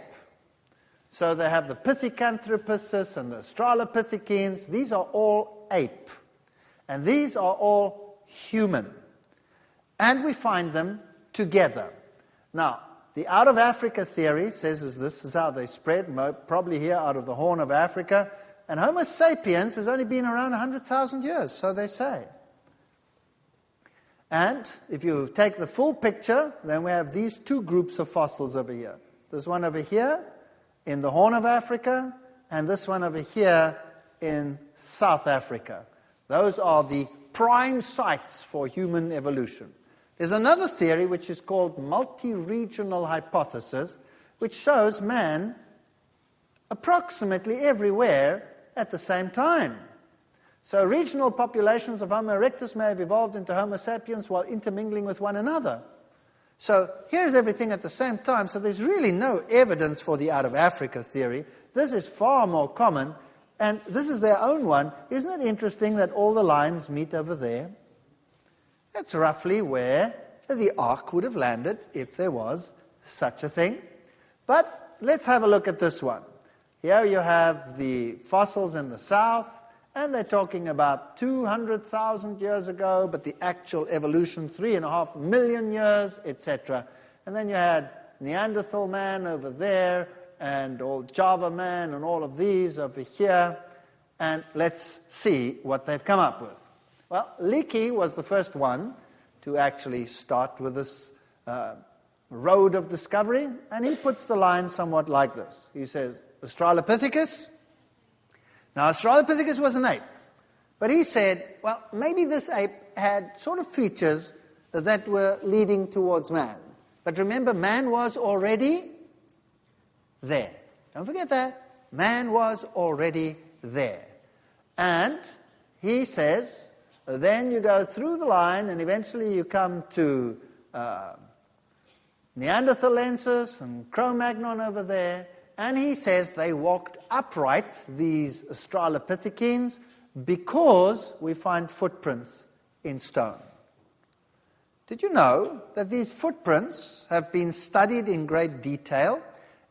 So they have the Pithecanthropuses and the Australopithecines. These are all ape. And these are all human. And we find them together. Now, the out of Africa theory says this is how they spread, probably here out of the Horn of Africa. And Homo sapiens has only been around 100,000 years, so they say. And if you take the full picture, then we have these two groups of fossils over here. This one over here in the Horn of Africa, and this one over here in South Africa. Those are the prime sites for human evolution. There's another theory which is called multi-regional hypothesis, which shows man approximately everywhere at the same time. So regional populations of Homo erectus may have evolved into Homo sapiens while intermingling with one another. So here's everything at the same time, so there's really no evidence for the out of Africa theory. This is far more common. And this is their own one. Isn't it interesting that all the lines meet over there? That's roughly where the ark would have landed if there was such a thing. But let's have a look at this one. Here you have the fossils in the south, and they're talking about 200,000 years ago, but the actual evolution, 3.5 million years, etc. And then you had Neanderthal man over there, and old Java man, and all of these over here. And let's see what they've come up with. Well, Leakey was the first one to actually start with this road of discovery, and he puts the line somewhat like this. He says, Australopithecus. Now, Australopithecus was an ape, but he said, well, maybe this ape had sort of features that were leading towards man. But remember, man was already there. Don't forget that. Man was already there. And he says, then you go through the line, and eventually you come to Neanderthalensis and Cro-Magnon over there, and he says they walked upright, these Australopithecines, because we find footprints in stone. Did you know that these footprints have been studied in great detail,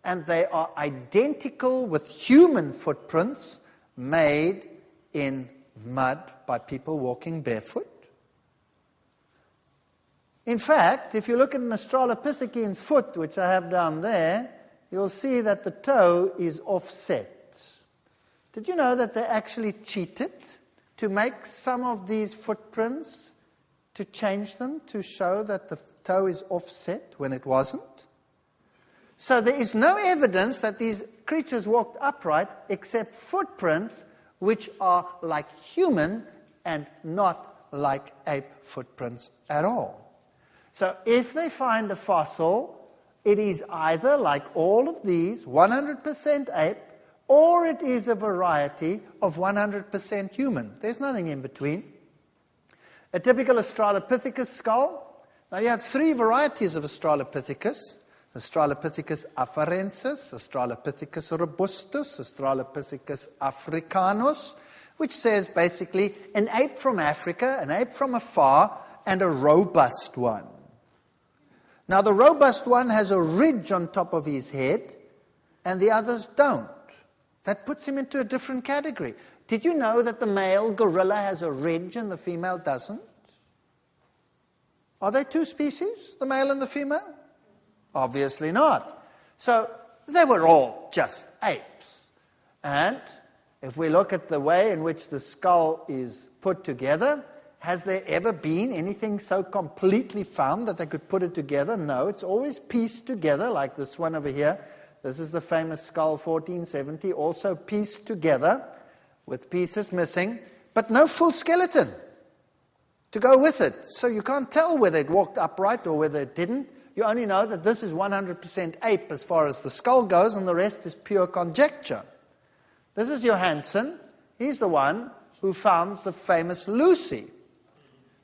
and they are identical with human footprints made in mud by people walking barefoot? In fact, if you look at an Australopithecine foot, which I have down there, you'll see that the toe is offset. Did you know that they actually cheated to make some of these footprints, to change them, to show that the toe is offset when it wasn't? So there is no evidence that these creatures walked upright except footprints which are like human and not like ape footprints at all. So if they find a fossil, it is either like all of these, 100% ape, or it is a variety of 100% human. There's nothing in between. A typical Australopithecus skull. Now you have three varieties of Australopithecus. Australopithecus afarensis, Australopithecus robustus, Australopithecus africanus, which says basically an ape from Africa, an ape from afar, and a robust one. Now the robust one has a ridge on top of his head, and the others don't. That puts him into a different category. Did you know that the male gorilla has a ridge and the female doesn't? Are they two species, the male and the female? Obviously not. So they were all just apes. And if we look at the way in which the skull is put together, has there ever been anything so completely found that they could put it together? No, it's always pieced together, like this one over here. This is the famous skull 1470, also pieced together with pieces missing, but no full skeleton to go with it. So you can't tell whether it walked upright or whether it didn't. You only know that this is 100% ape as far as the skull goes, and the rest is pure conjecture. This is Johansen. He's the one who found the famous Lucy.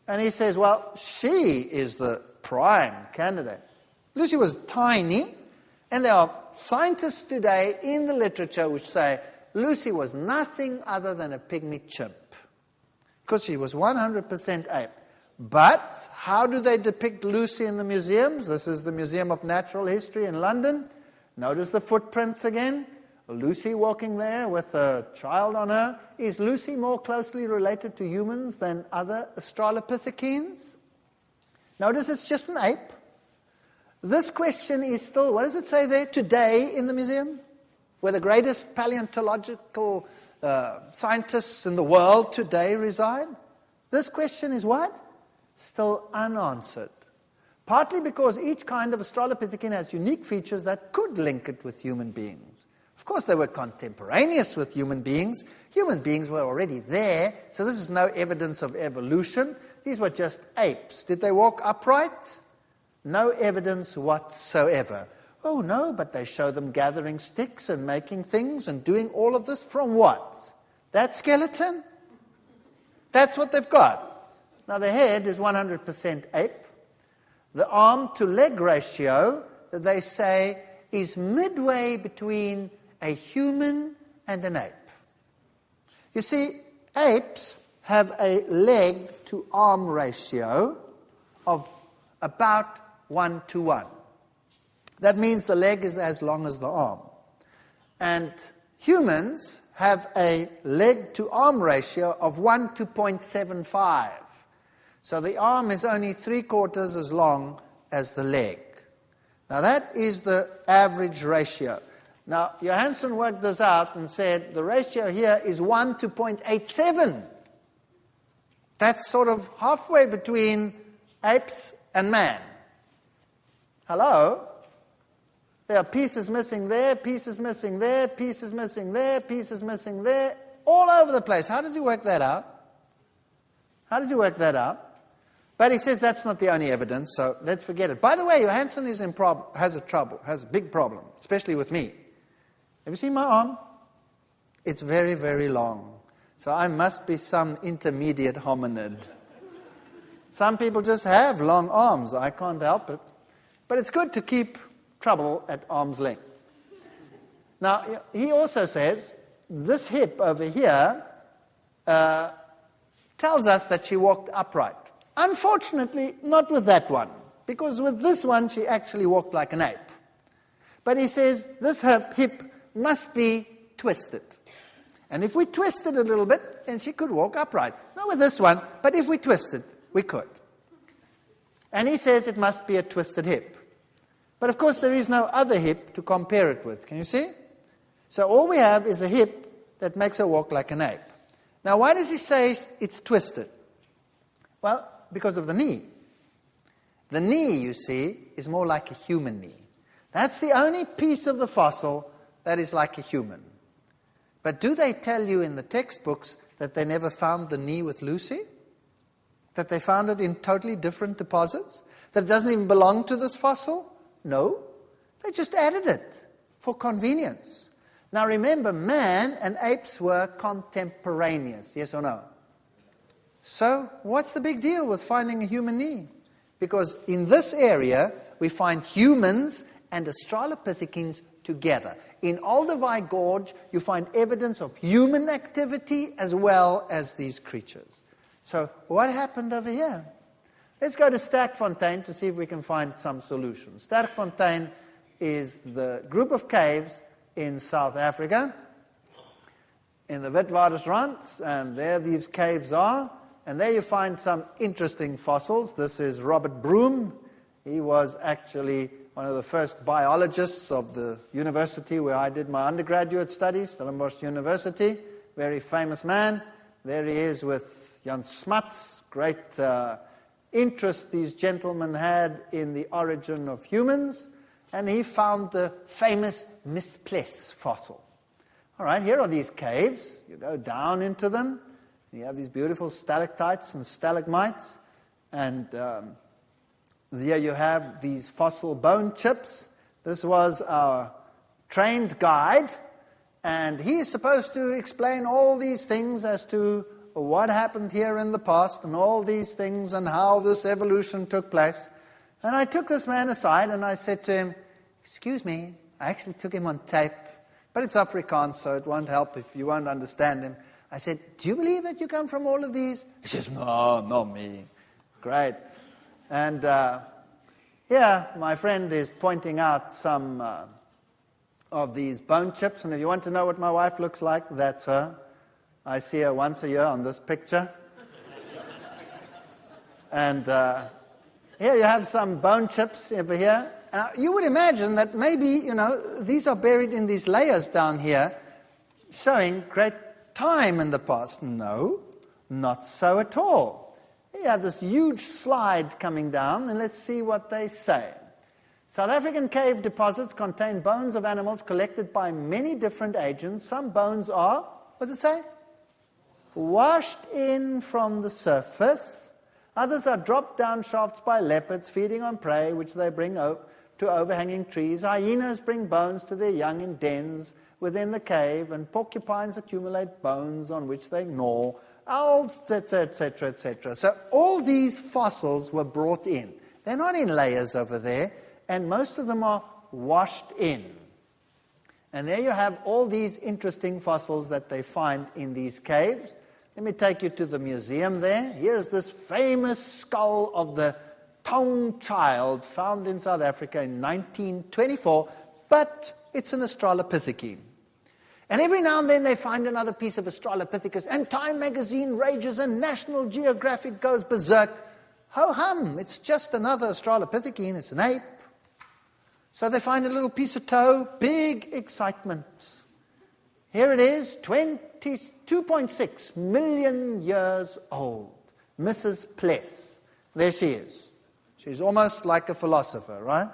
And he says, well, she is the prime candidate. Lucy was tiny, and there are scientists today in the literature which say Lucy was nothing other than a pygmy chimp, because she was 100% ape. But how do they depict Lucy in the museums? This is the Museum of Natural History in London. Notice the footprints again. Lucy walking there with a child on her. Is Lucy more closely related to humans than other Australopithecines? Notice it's just an ape. This question is still, what does it say there? Today in the museum, where the greatest paleontological scientists in the world today reside. This question is what? Still unanswered. Partly because each kind of Australopithecine has unique features that could link it with human beings. Of course, they were contemporaneous with human beings. Human beings were already there, so this is no evidence of evolution. These were just apes. Did they walk upright? No evidence whatsoever. Oh no, but they show them gathering sticks and making things and doing all of this from what? That skeleton? That's what they've got. Now the head is 100% ape. The arm-to-leg ratio, they say, is midway between a human and an ape. You see, apes have a leg-to-arm ratio of about 1:1. That means the leg is as long as the arm. And humans have a leg-to-arm ratio of 1 to 0.75. So the arm is only 3/4 as long as the leg. Now that is the average ratio. Now Johansen worked this out and said the ratio here is 1 to 0.87. That's sort of halfway between apes and man. Hello? There are pieces missing there, pieces missing there, pieces missing there, pieces missing there, all over the place. How does he work that out? How does he work that out? But he says that's not the only evidence, so let's forget it. By the way, Johansson has a big problem, especially with me. Have you seen my arm? It's very, very long. So I must be some intermediate hominid. Some people just have long arms. I can't help it. But it's good to keep trouble at arm's length. Now, he also says this hip over here tells us that she walked upright. Unfortunately, not with that one, because with this one she actually walked like an ape. But he says this hip must be twisted. And if we twist it a little bit, then she could walk upright. Not with this one, but if we twist it, we could. And he says it must be a twisted hip. But of course there is no other hip to compare it with. Can you see? So all we have is a hip that makes her walk like an ape. Now why does he say it's twisted? Well, because of the knee. The knee, you see, is more like a human knee. That's the only piece of the fossil that is like a human. But do they tell you in the textbooks that they never found the knee with Lucy? That they found it in totally different deposits? That it doesn't even belong to this fossil? No. They just added it for convenience. Now remember, man and apes were contemporaneous, yes or no? So, what's the big deal with finding a human knee? Because in this area, we find humans and Australopithecines together. In Olduvai Gorge, you find evidence of human activity as well as these creatures. So, what happened over here? Let's go to Sterkfontein to see if we can find some solutions. Sterkfontein is the group of caves in South Africa, in the Witwatersrand, and there these caves are. And there you find some interesting fossils. This is Robert Broom. He was actually one of the first biologists of the university where I did my undergraduate studies, Stellenbosch University. Very famous man. There he is with Jan Smuts. Great interest these gentlemen had in the origin of humans. And he found the famous Mispless fossil. All right, here are these caves. You go down into them. You have these beautiful stalactites and stalagmites, and there you have these fossil bone chips. This was our trained guide, and he is supposed to explain all these things as to what happened here in the past and all these things and how this evolution took place. And I took this man aside and I said to him, "Excuse me," I actually took him on tape, but it's Afrikaans, so it won't help if you won't understand him. I said, "Do you believe that you come from all of these?" He says, "No, not me." Great. And here, my friend is pointing out some of these bone chips. And if you want to know what my wife looks like, that's her. I see her once a year on this picture. And here you have some bone chips over here. You would imagine that maybe, these are buried in these layers down here, showing great time in the past. No, not so at all. You have this huge slide coming down, and let's see what they say. South African cave deposits contain bones of animals collected by many different agents. Some bones are, what does it say? Washed in from the surface. Others are dropped down shafts by leopards feeding on prey, which they bring to overhanging trees. Hyenas bring bones to their young in dens within the cave, and porcupines accumulate bones on which they gnaw, owls, etc., etc., etc. So all these fossils were brought in. They're not in layers over there, and most of them are washed in. And there you have all these interesting fossils that they find in these caves. Let me take you to the museum there. Here's this famous skull of the Taung child found in South Africa in 1924, but it's an Australopithecine. And every now and then they find another piece of Australopithecus, and Time magazine rages and National Geographic goes berserk. Ho-hum, it's just another Australopithecine, it's an ape. So they find a little piece of toe, big excitement. Here it is, 2.6 million years old. Mrs. Pless. There she is. She's almost like a philosopher, right?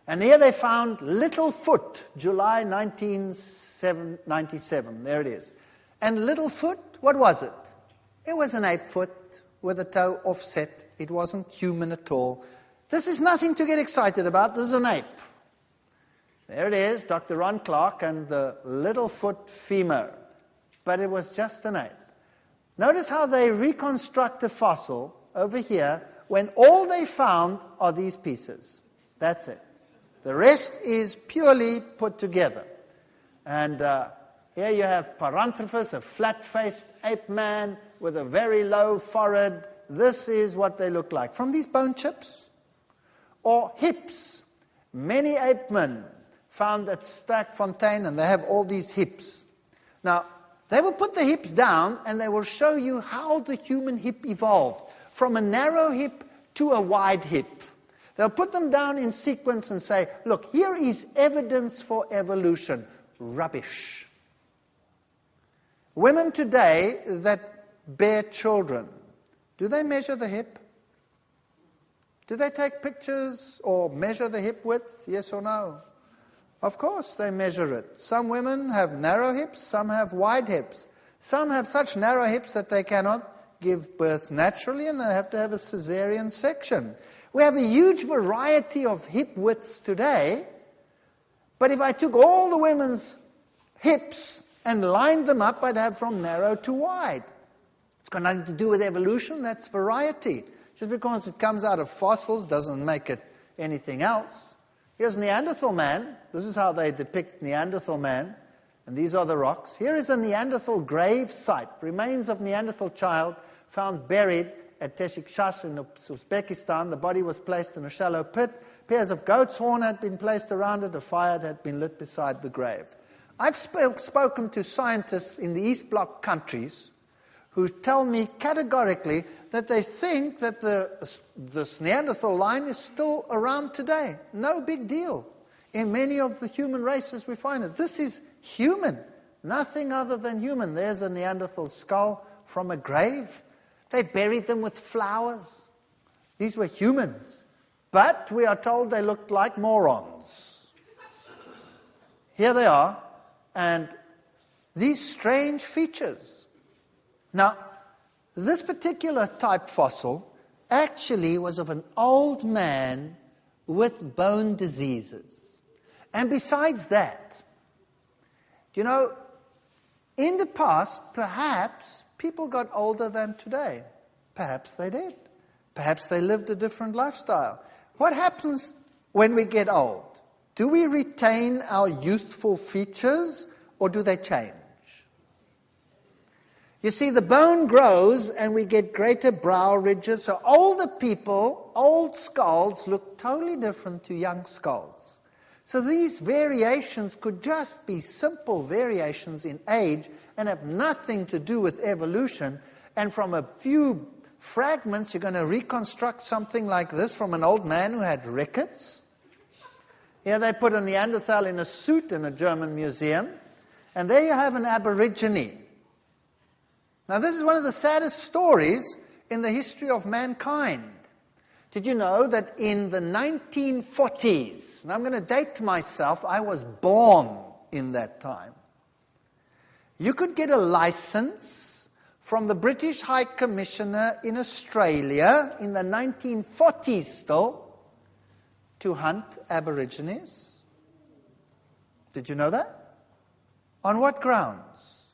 And here they found Littlefoot, July 1997. There it is. And Littlefoot, what was it? It was an ape foot with a toe offset. It wasn't human at all. This is nothing to get excited about. This is an ape. There it is, Dr. Ron Clark and the Littlefoot femur. But it was just an ape. Notice how they reconstruct a fossil over here when all they found are these pieces. That's it. The rest is purely put together. And here you have Paranthropus, a flat-faced ape man with a very low forehead. This is what they look like. From these bone chips. Or hips. Many ape men found at Sterkfontein, and they have all these hips. Now, they will put the hips down, and they will show you how the human hip evolved. From a narrow hip to a wide hip. They'll put them down in sequence and say, look, here is evidence for evolution. Rubbish. Women today that bear children, do they measure the hip? Do they take pictures or measure the hip width? Yes or no? Of course they measure it. Some women have narrow hips, some have wide hips. Some have such narrow hips that they cannot give birth naturally and they have to have a cesarean section. We have a huge variety of hip widths today, but if I took all the women's hips and lined them up, I'd have from narrow to wide. It's got nothing to do with evolution, that's variety. Just because it comes out of fossils doesn't make it anything else. Here's Neanderthal man. This is how they depict Neanderthal man. And these are the rocks. Here is a Neanderthal grave site. Remains of Neanderthal child found buried at Teshikshas in Uzbekistan. The body was placed in a shallow pit. Pairs of goat's horn had been placed around it. A fire had been lit beside the grave. I've spoken to scientists in the East Bloc countries who tell me categorically that they think that this Neanderthal line is still around today. No big deal. In many of the human races we find it. This is human. Nothing other than human. There's a Neanderthal skull from a grave. They buried them with flowers. These were humans. But we are told they looked like morons. Here they are. And these strange features. Now, this particular type fossil actually was of an old man with bone diseases. And besides that, you know, in the past, perhaps people got older than today. Perhaps they did. Perhaps they lived a different lifestyle. What happens when we get old? Do we retain our youthful features or do they change? You see, the bone grows and we get greater brow ridges. So older people, old skulls, look totally different to young skulls. So these variations could just be simple variations in age and have nothing to do with evolution. And from a few fragments, you're going to reconstruct something like this from an old man who had rickets. Here they put a Neanderthal in a suit in a German museum. And there you have an Aborigine. Now, this is one of the saddest stories in the history of mankind. Did you know that in the 1940s, and I'm going to date myself, I was born in that time, you could get a license from the British High Commissioner in Australia in the 1940s still to hunt Aborigines? Did you know that? On what grounds?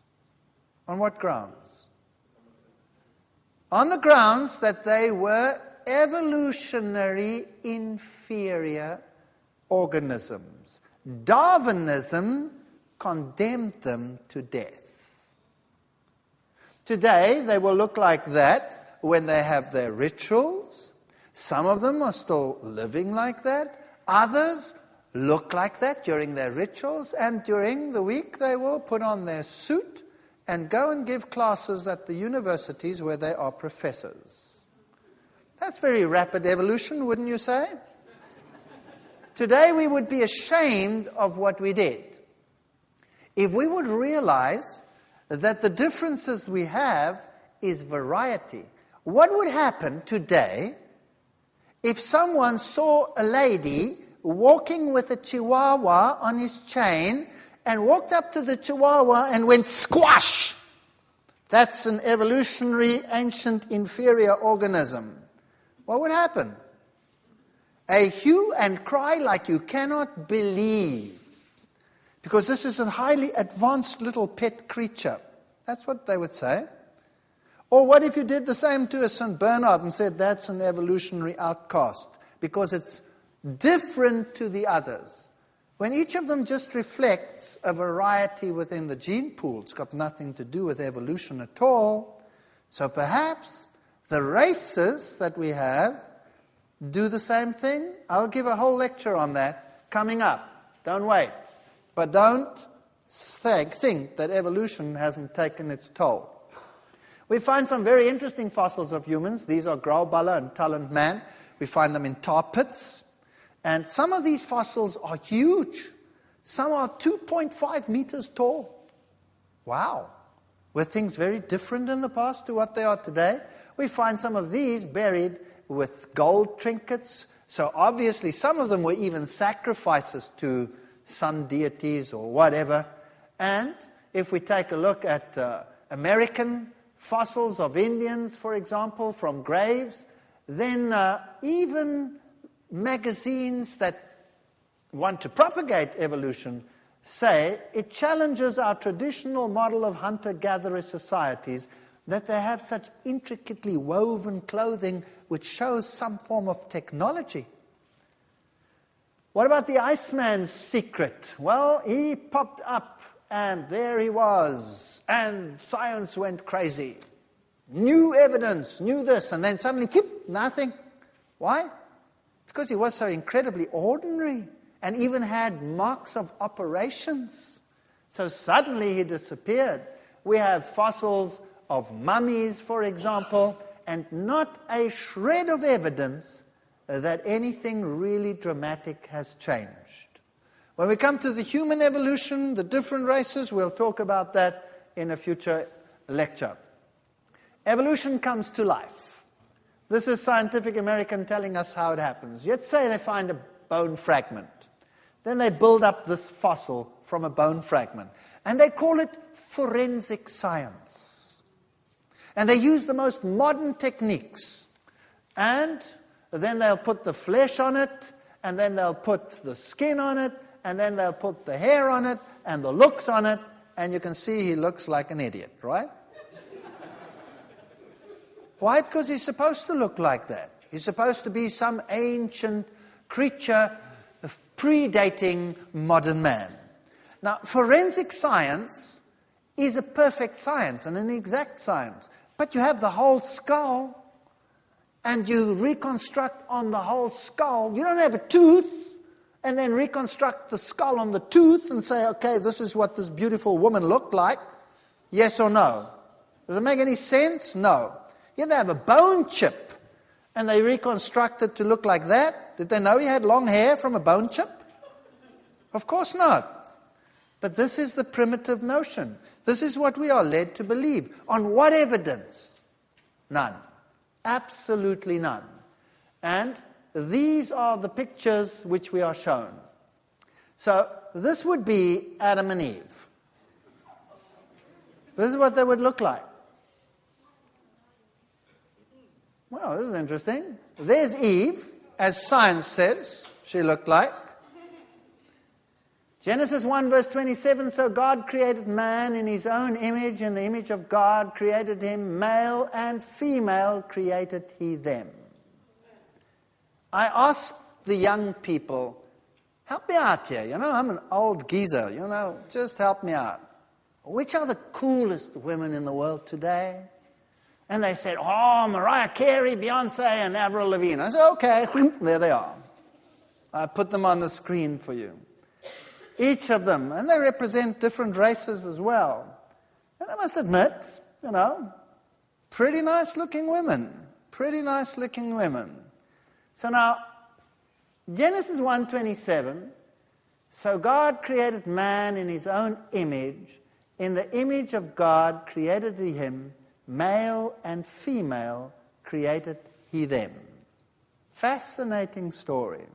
On what grounds? On the grounds that they were evolutionary inferior organisms. Darwinism condemned them to death. Today, they will look like that when they have their rituals. Some of them are still living like that. Others look like that during their rituals, and during the week they will put on their suit and go and give classes at the universities where they are professors. That's very rapid evolution, wouldn't you say? Today we would be ashamed of what we did. If we would realize that the differences we have is variety. What would happen today if someone saw a lady walking with a chihuahua on his chain and walked up to the chihuahua and went squash. That's an evolutionary, ancient, inferior organism. What would happen? A hue and cry like you cannot believe. Because this is a highly advanced little pet creature. That's what they would say. Or what if you did the same to a St. Bernard and said that's an evolutionary outcast? Because it's different to the others. When each of them just reflects a variety within the gene pool, it's got nothing to do with evolution at all. So perhaps the races that we have do the same thing. I'll give a whole lecture on that coming up. Don't wait. But don't think that evolution hasn't taken its toll. We find some very interesting fossils of humans. These are Grauballer and Tulland Man. We find them in tar pits. And some of these fossils are huge. Some are 2.5 meters tall. Wow. Were things very different in the past to what they are today? We find some of these buried with gold trinkets. So obviously some of them were even sacrifices to sun deities or whatever. And if we take a look at American fossils of Indians, for example, from graves, then even magazines that want to propagate evolution say it challenges our traditional model of hunter-gatherer societies that they have such intricately woven clothing which shows some form of technology. What about the Iceman's secret? Well, he popped up and there he was, and science went crazy. New evidence, new this, and then suddenly, nothing. Why? Because he was so incredibly ordinary and even had marks of operations. So suddenly he disappeared. We have fossils of mummies, for example, and not a shred of evidence that anything really dramatic has changed. When we come to the human evolution, the different races, we'll talk about that in a future lecture. Evolution comes to life. This is Scientific American telling us how it happens. Let's say they find a bone fragment. Then they build up this fossil from a bone fragment. And they call it forensic science. And they use the most modern techniques. And then they'll put the flesh on it, and then they'll put the skin on it, and then they'll put the hair on it, and the looks on it, and you can see he looks like an idiot, right? Why? Because he's supposed to look like that. He's supposed to be some ancient creature predating modern man. Now, forensic science is a perfect science and an exact science. But you have the whole skull, and you reconstruct on the whole skull. You don't have a tooth, and then reconstruct the skull on the tooth and say, okay, this is what this beautiful woman looked like. Yes or no? Does it make any sense? No. Yeah, they have a bone chip, and they reconstruct it to look like that. Did they know he had long hair from a bone chip? Of course not. But this is the primitive notion. This is what we are led to believe. On what evidence? None. Absolutely none. And these are the pictures which we are shown. So this would be Adam and Eve. This is what they would look like. Well, this is interesting. There's Eve, as science says she looked like. Genesis 1 verse 27, so God created man in his own image, in the image of God created him, male and female created he them. I ask the young people, help me out here, I'm an old geezer, just help me out. Which are the coolest women in the world today? And they said, Mariah Carey, Beyonce, and Avril Lavigne. I said, okay, there they are. I put them on the screen for you. Each of them, and they represent different races as well. And I must admit, pretty nice looking women. Pretty nice looking women. So now, Genesis 1:27, so God created man in his own image. In the image of God created he him, male and female created he them. Fascinating story.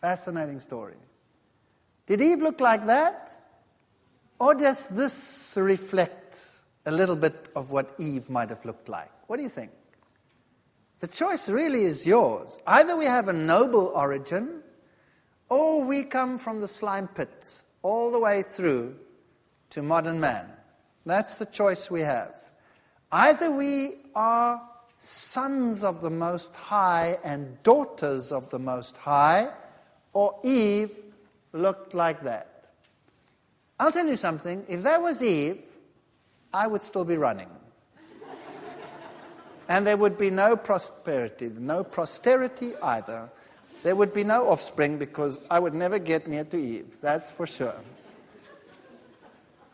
Fascinating story. Did Eve look like that? Or does this reflect a little bit of what Eve might have looked like? What do you think? The choice really is yours. Either we have a noble origin, or we come from the slime pit all the way through to modern man. That's the choice we have. Either we are sons of the Most High and daughters of the Most High, or Eve looked like that. I'll tell you something, if that was Eve, I would still be running. And there would be no prosperity, no posterity either. There would be no offspring because I would never get near to Eve, that's for sure.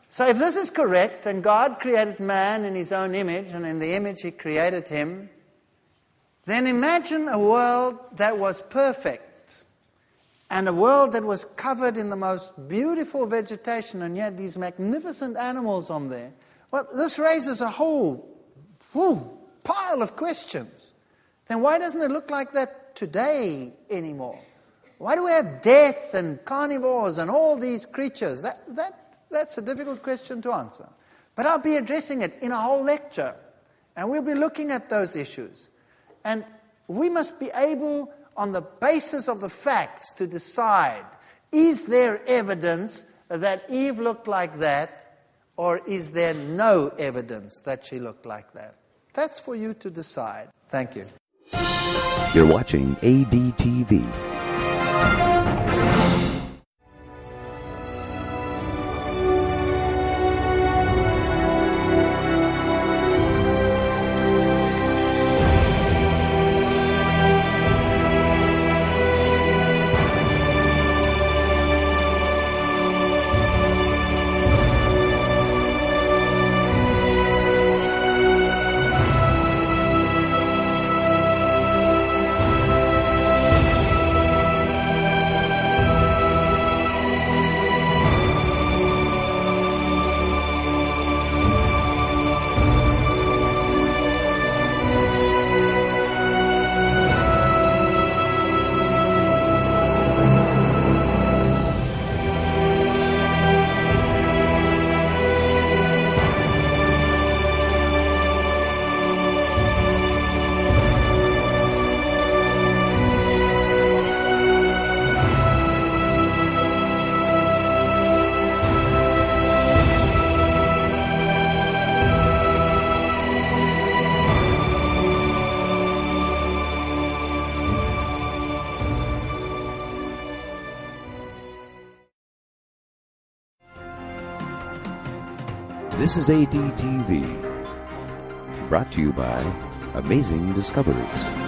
So if this is correct, and God created man in his own image, and in the image he created him, then imagine a world that was perfect, and a world that was covered in the most beautiful vegetation, and yet these magnificent animals on there. Well, this raises a whole pile of questions. Then why doesn't it look like that today anymore? Why do we have death and carnivores and all these creatures? That's a difficult question to answer. But I'll be addressing it in a whole lecture. And we'll be looking at those issues. And we must be able, on the basis of the facts, to decide, is there evidence that Eve looked like that, or is there no evidence that she looked like that? That's for you to decide. Thank you.
You're watching ADTV. This is ADTV, brought to you by Amazing Discoveries.